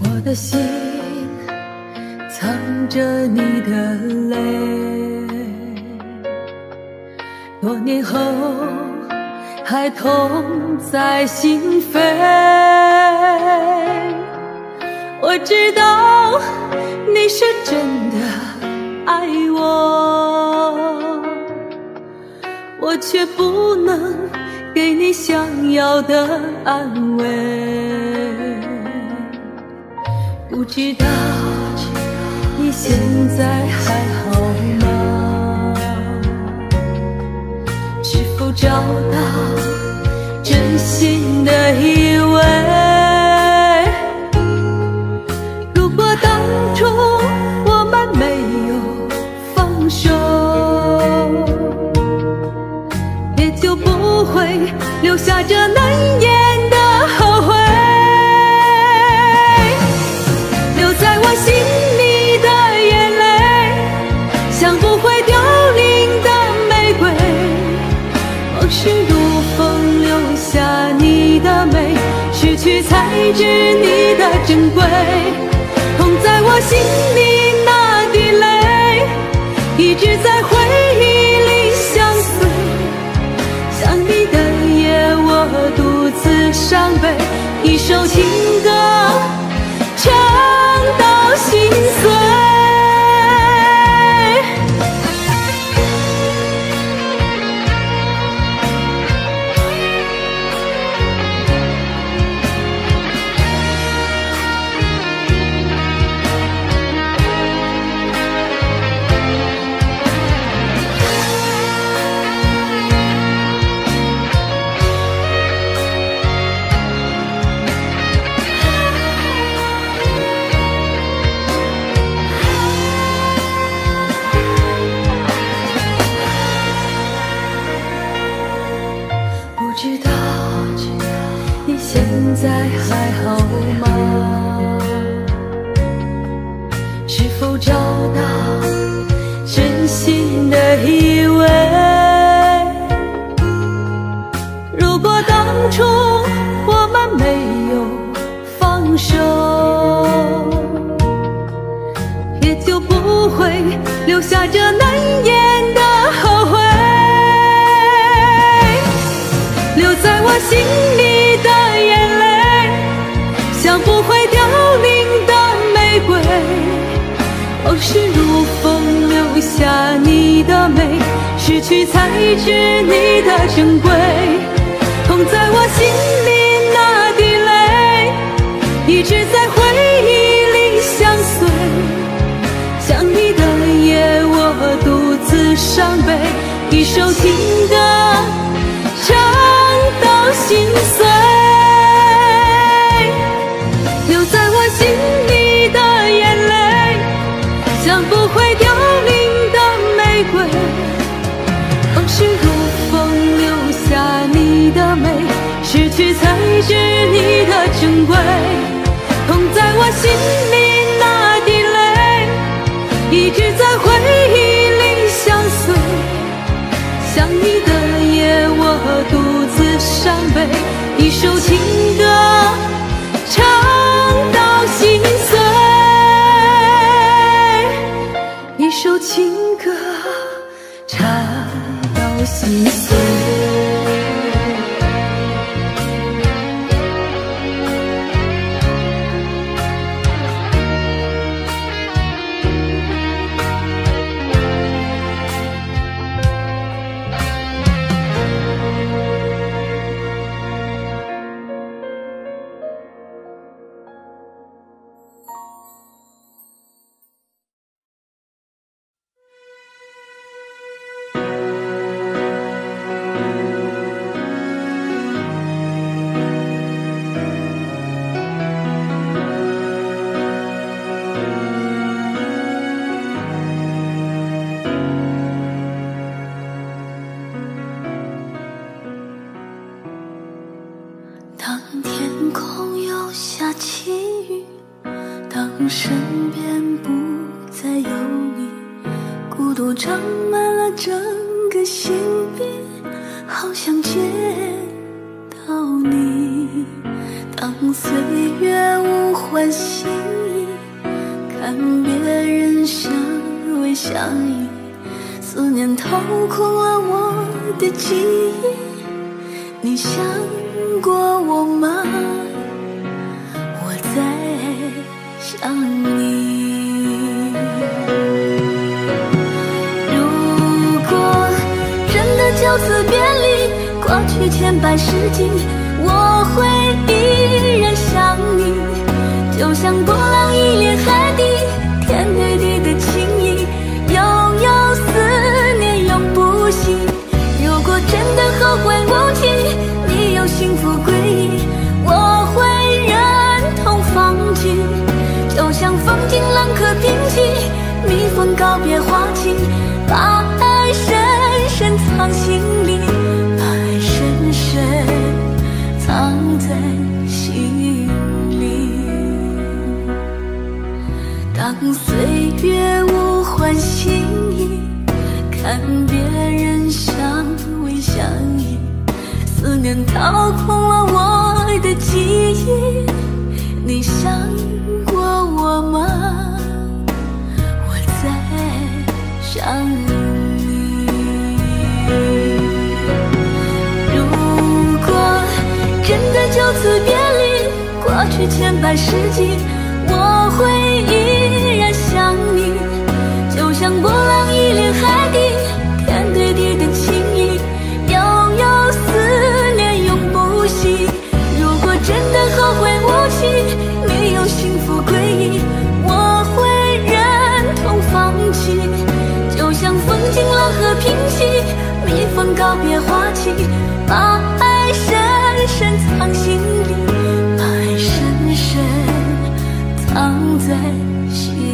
我的心藏着你的泪，多年后还痛在心扉。我知道你是真的爱我，我却不能给你想要的安慰。不知道你现在还好吗？是否找到真心的依偎？如果当初我们没有放手，也就不会留下这难言的后悔。我心里的眼泪，像不会凋零的玫瑰。往事如风，留下你的美，失去才知你的珍贵。痛在我心里那滴泪，一直在回忆里相随。想你的夜，我独自伤悲，一首情歌唱到心碎。现在还好吗？是否找到真心的依偎？如果当初我们没有放手，也就不会留下这难言的后悔。留在我心里的眼泪，去才知你的珍贵。痛在我心里那滴泪，一直在回忆里相随。想你的夜，我独自伤悲，一首情歌唱到心碎。留在我心里的眼泪，像不会凋零的玫瑰。往事如风，留下你的美，失去才知你的珍贵。痛在我心里那滴泪，一直在回忆里相随。想你的夜，我独自伤悲，一首情歌唱到心碎，一首情歌唱到心碎。当天空又下起雨，当身边不再有你，孤独长满了整个心壁，好想见到你。当岁月无欢喜意，看别人相偎相依，思念掏空了我的记忆。你想过我吗？我在想你。如果真的就此别离，过去千百世纪，我会依然想你。就像波浪一连海底，天对地的情谊，悠悠思念永不息。如果真的后会无期，你有幸福归依，我会忍痛放弃。就像风景冷可平息，蜜蜂告别花期，把爱深深藏心里，把爱深深藏在心里。当岁月无欢喜意，看别人相偎相依，思念掏空了我的记忆。你想过我吗？我在想你。如果真的就此别离，过去千百世纪，我会依然想你。就像波浪一连海底，天对地的情谊，悠悠思念永不息。如果真的后会无期，你有幸福归依，我会忍痛放弃。就像风景冷和平息，蜜蜂告别花期，把爱深深藏心里，把爱深深藏在心里。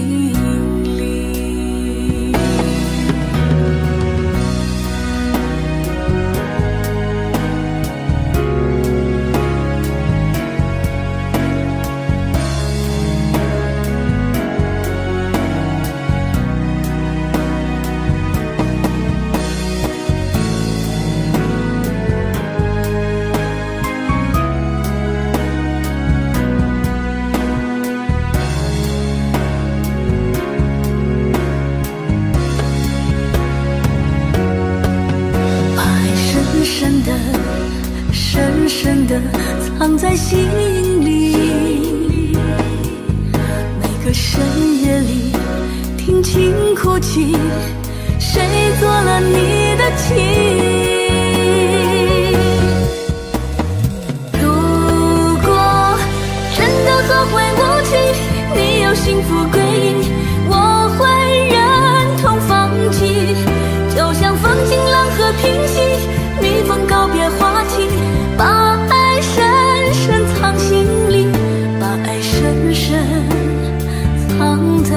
深深地藏在心里，每个深夜里听琴哭泣，谁做了你的情。如果真的后会无期，你有幸福归依，我会忍痛放弃。就像风景浪和平息，蜜蜂告别花期，把爱深深藏心里，把爱深深藏在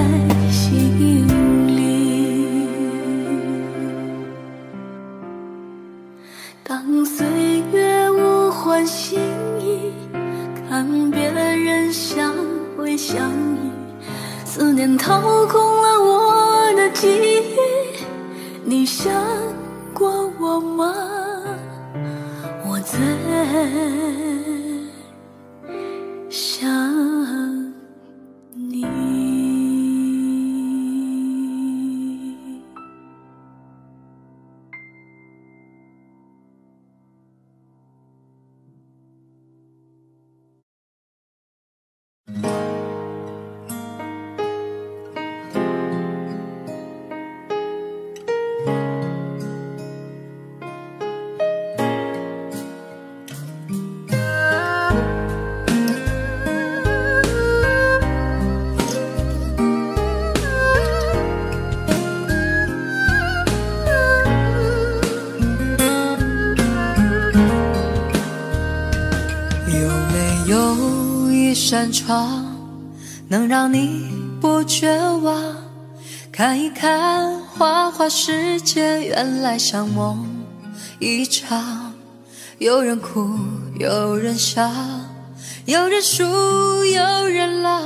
心里。当岁月无欢心意，看别人相偎相依，思念掏空了我的记忆。你想过我吗？我在想你。扇窗能让你不绝望，看一看花花世界，原来像梦一场。有人哭，有人笑，有人输，有人老，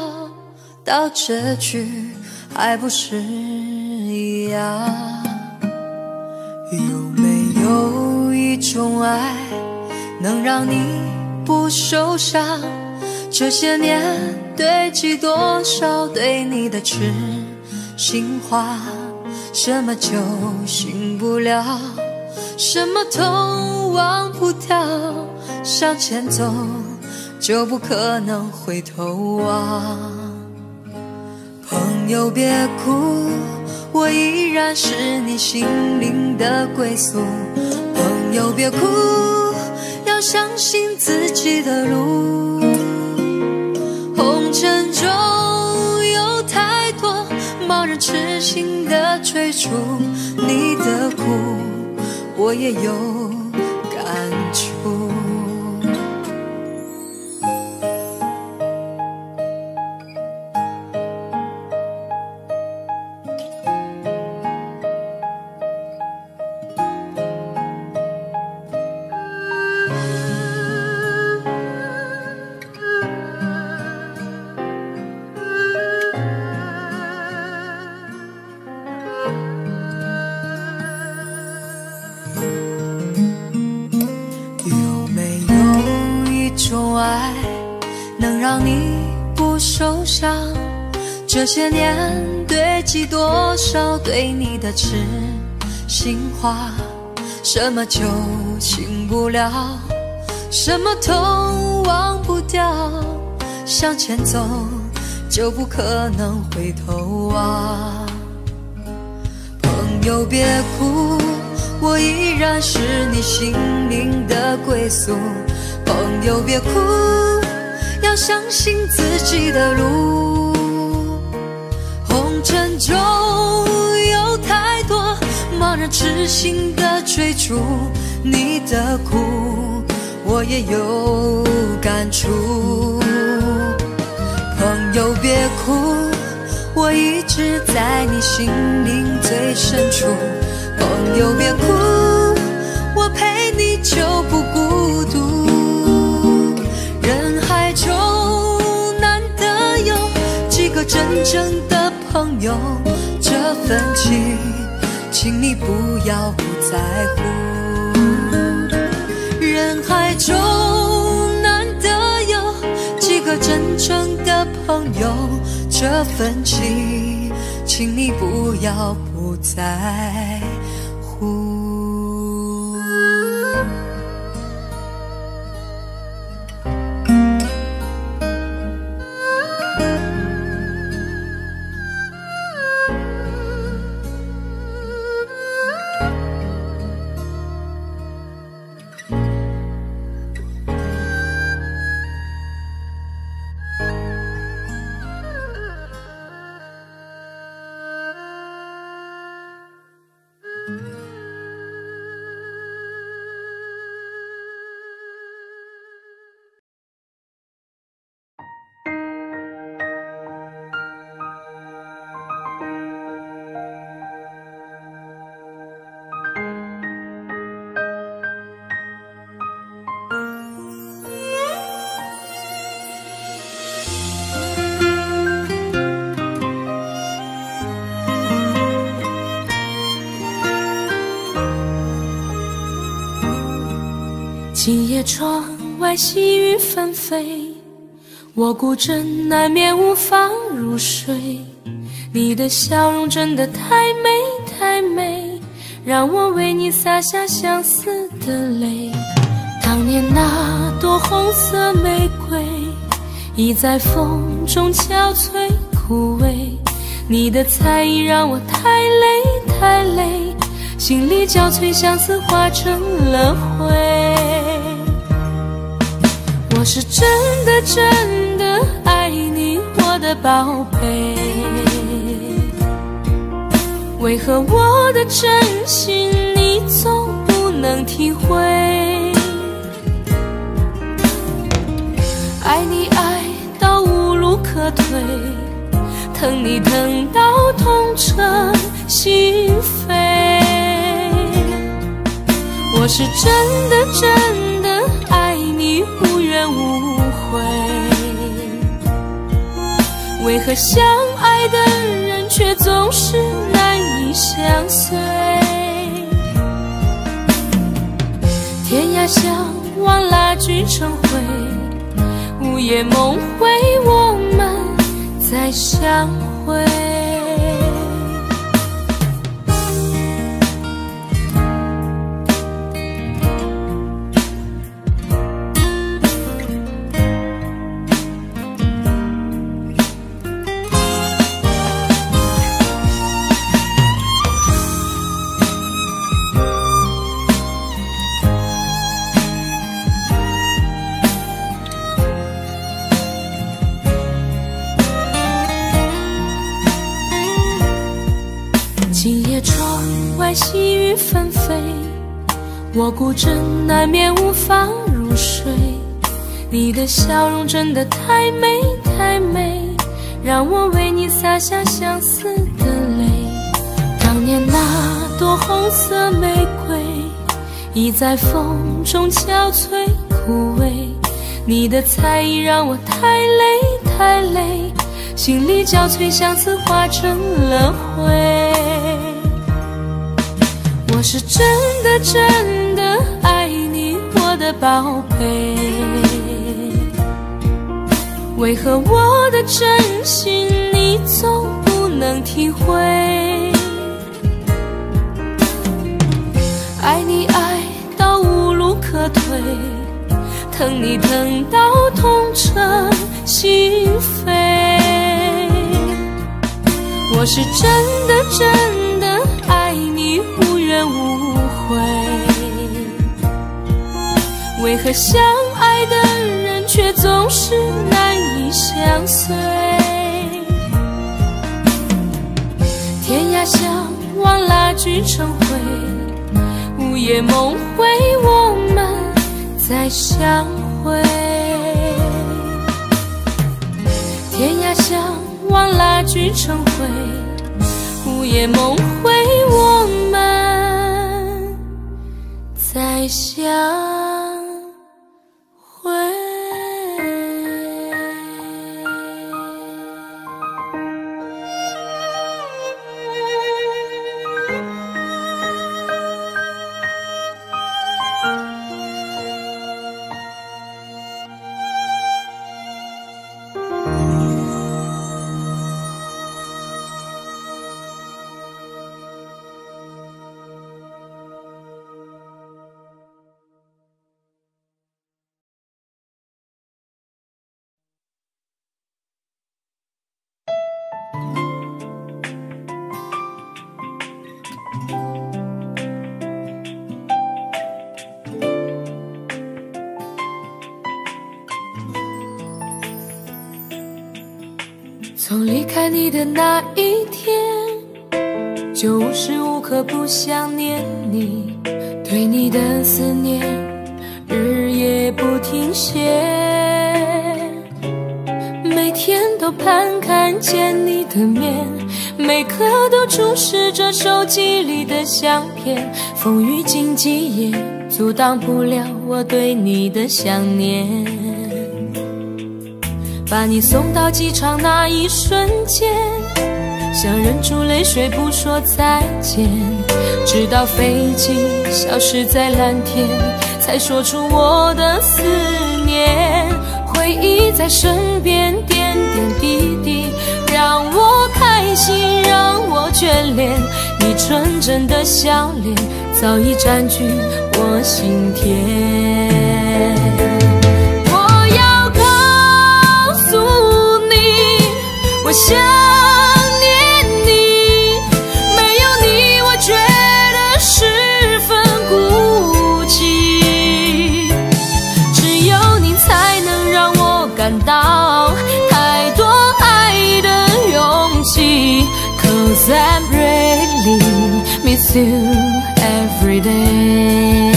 到结局还不是一样。有没有一种爱能让你不受伤？这些年堆积多少对你的痴心话，什么酒醒不了，什么痛忘不掉，向前走就不可能回头望。朋友别哭，我依然是你心灵的归宿。朋友别哭，要相信自己的路。红尘中有太多盲人痴心的追逐，你的苦我也有感触。让你不受伤，这些年堆积多少对你的痴心话，什么酒醒不了，什么痛忘不掉，向前走就不可能回头望。朋友别哭，我依然是你心灵的归宿。朋友别哭，要相信自己的路。红尘中有太多盲人痴心的追逐，你的苦我也有感触。朋友别哭，我一直在你心灵最深处。朋友别哭，我陪你就不孤独。人海中难得有几个真正的朋友，这份情请你不要不在乎。人海中难得有几个真正的朋友，这份情请你不要不在乎。今夜窗外细雨纷飞，我孤枕难眠无法入睡。你的笑容真的太美太美，让我为你洒下相思的泪。当年那朵红色玫瑰，已在风中憔悴枯萎。你的才艺让我太累太累，心里交瘁，相思化成了灰。我是真的真的爱你，我的宝贝，为何我的真心你总不能体会？爱你爱到无路可退，疼你疼到痛彻心扉。我是真的真的爱你，无怨无悔，为何相爱的人却总是难以相随？天涯相望，蜡炬成灰，午夜梦回，我们再相会。今夜窗外细雨纷飞，我孤枕难眠无法入睡。你的笑容真的太美太美，让我为你洒下相思的泪。当年那朵红色玫瑰，已在风中憔悴枯萎。你的才艺让我太累太累，心里交瘁，相思化成了灰。我是真的真的爱你，我的宝贝，为何我的真心你总不能体会？爱你爱到无路可退，疼你疼到痛彻心扉。我是真的真的爱你，无怨无悔，为何相爱的人却总是难以相随？天涯相望，蜡炬成灰，午夜梦回，我们再相会。天涯相望，蜡炬成灰，午夜梦回，我们再相会。从离开你的那一天，就无时无刻不想念你，对你的思念日夜不停歇，每天都盼看见你的面，每刻都注视着手机里的相片，风雨经济也阻挡不了我对你的想念。把你送到机场那一瞬间，想忍住泪水不说再见，直到飞机消失在蓝天，才说出我的思念。回忆在身边点点滴滴，让我开心，让我眷恋。你纯真的笑脸早已占据我心田。我要告诉你，我想念你，没有你我觉得十分孤寂，只有你才能让我感到太多爱的勇气。 Cause I'm really miss you every day。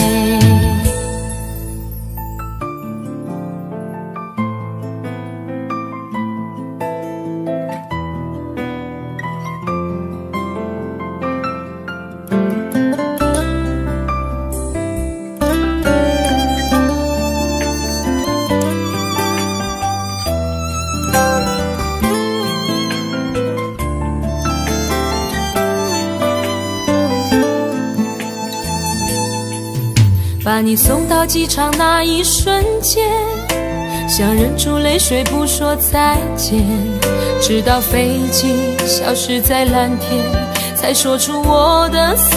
把你送到机场那一瞬间，想忍住泪水不说再见，直到飞机消失在蓝天，才说出我的思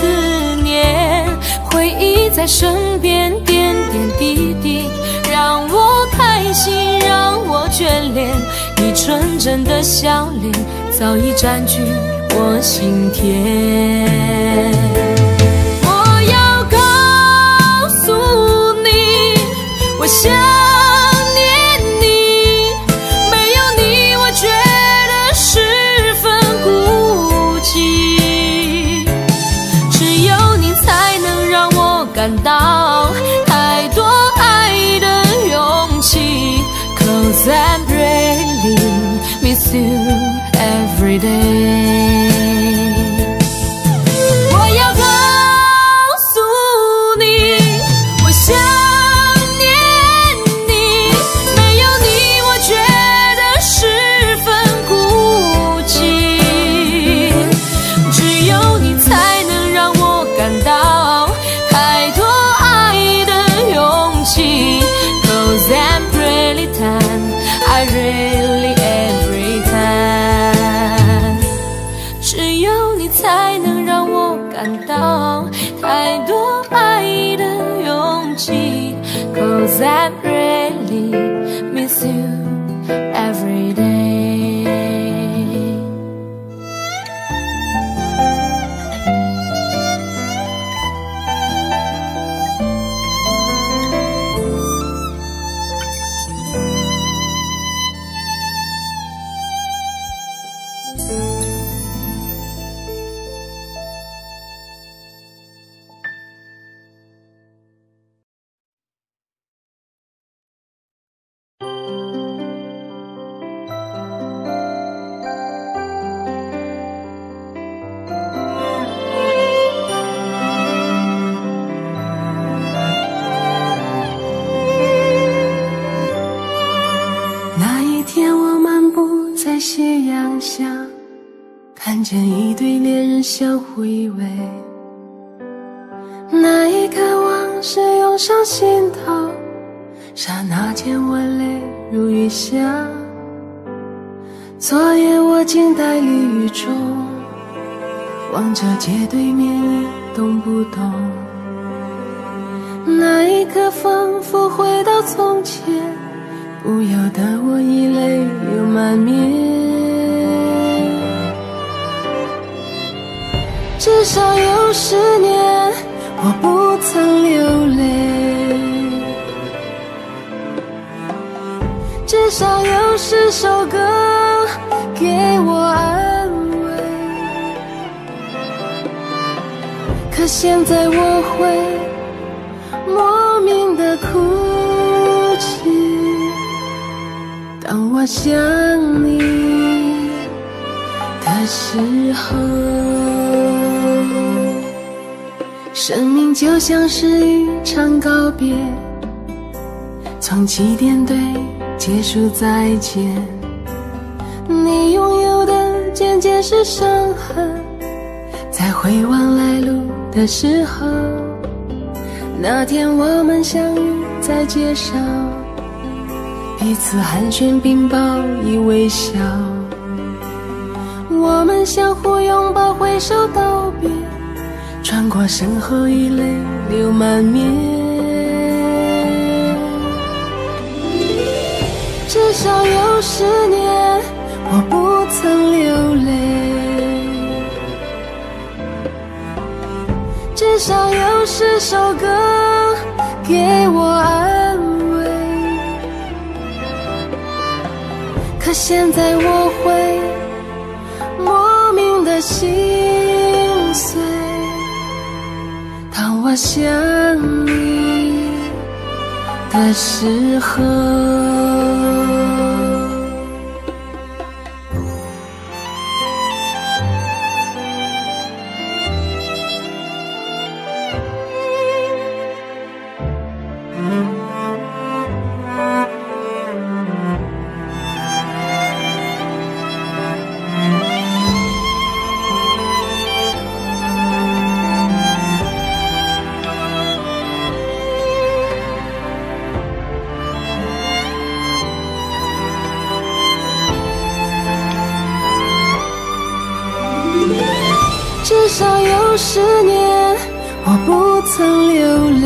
念。回忆在身边点点滴滴，让我开心，让我眷恋。你纯真的笑脸早已占据我心田。 我想念你，没有你我觉得十分孤寂，只有你才能让我感到太多爱的勇气。 Cause I'm really miss you every day。 我要告诉你，我想 I really every time， 只有你才能让我感到太多爱的勇气。Cause I really miss you every day。 斜阳下，看见一对恋人相互依偎，那一刻往事涌上心头，刹那间我泪如雨下。昨夜我静待绿雨中，望着街对面一动不动，那一刻仿佛回到从前，不由得我已泪流满面。至少有10年我不曾流泪，至少有10首歌给我安慰。可现在我会莫名的哭泣，当我想你的时候。生命就像是一场告别，从起点对结束再见。你拥有的渐渐是伤痕，在回望来路的的时候，那天我们相遇在街上，彼此寒暄并报以微笑，我们相互拥抱挥手道别，穿过身后已泪流满面。至少有10年我不曾流泪，至少有10首歌给我安慰，可现在我会莫名的心碎，当我想你的时候。至少有10年我不曾流泪，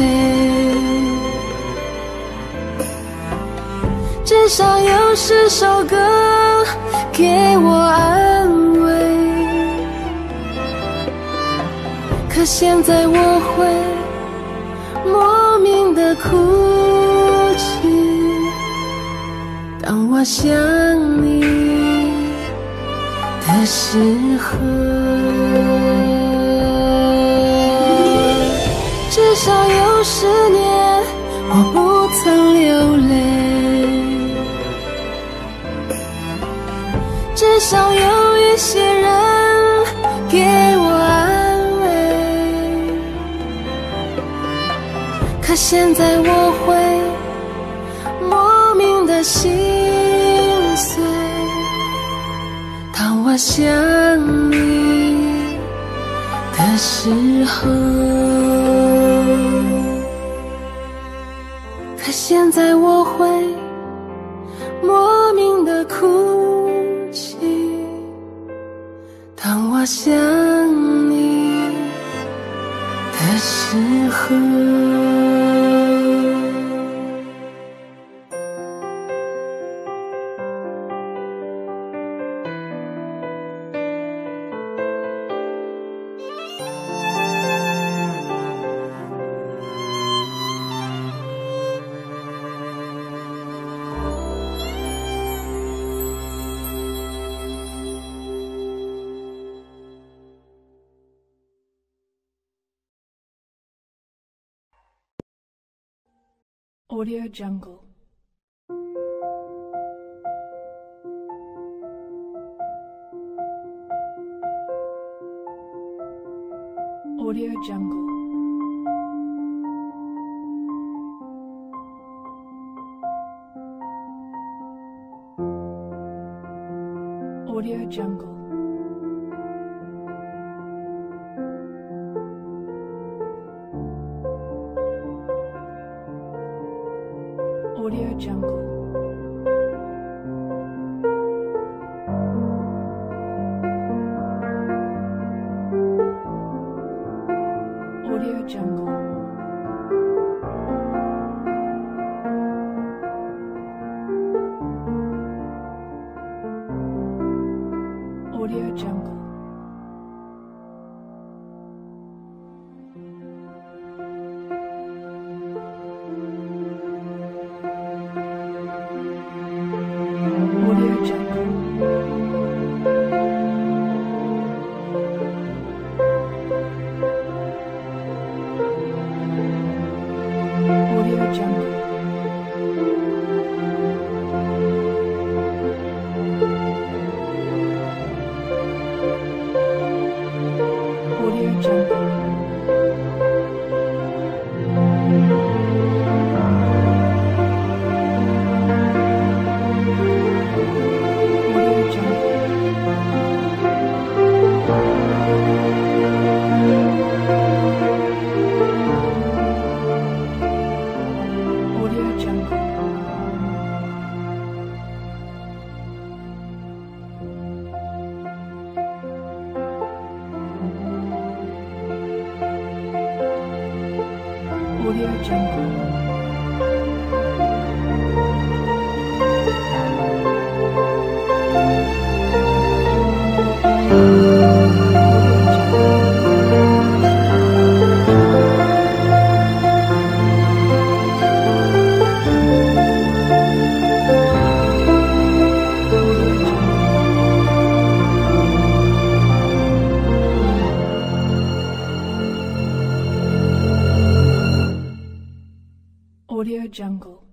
至少有10首歌给我安慰，可现在我会莫名的哭泣，当我想你的时候。至少有10年我不曾流泪，至少有一些人给我安慰，可现在我会莫名的心碎，当我想你的时候。可现在我会莫名的哭泣，当我想你的时候。Audio Jungle. Audio Jungle. Audio Jungle. Audio Jungle. Audio Jungle. Audio Jungle. Audio Jungle. Audio Jungle. Audio Jungle. Audio Jungle. Audio Jungle.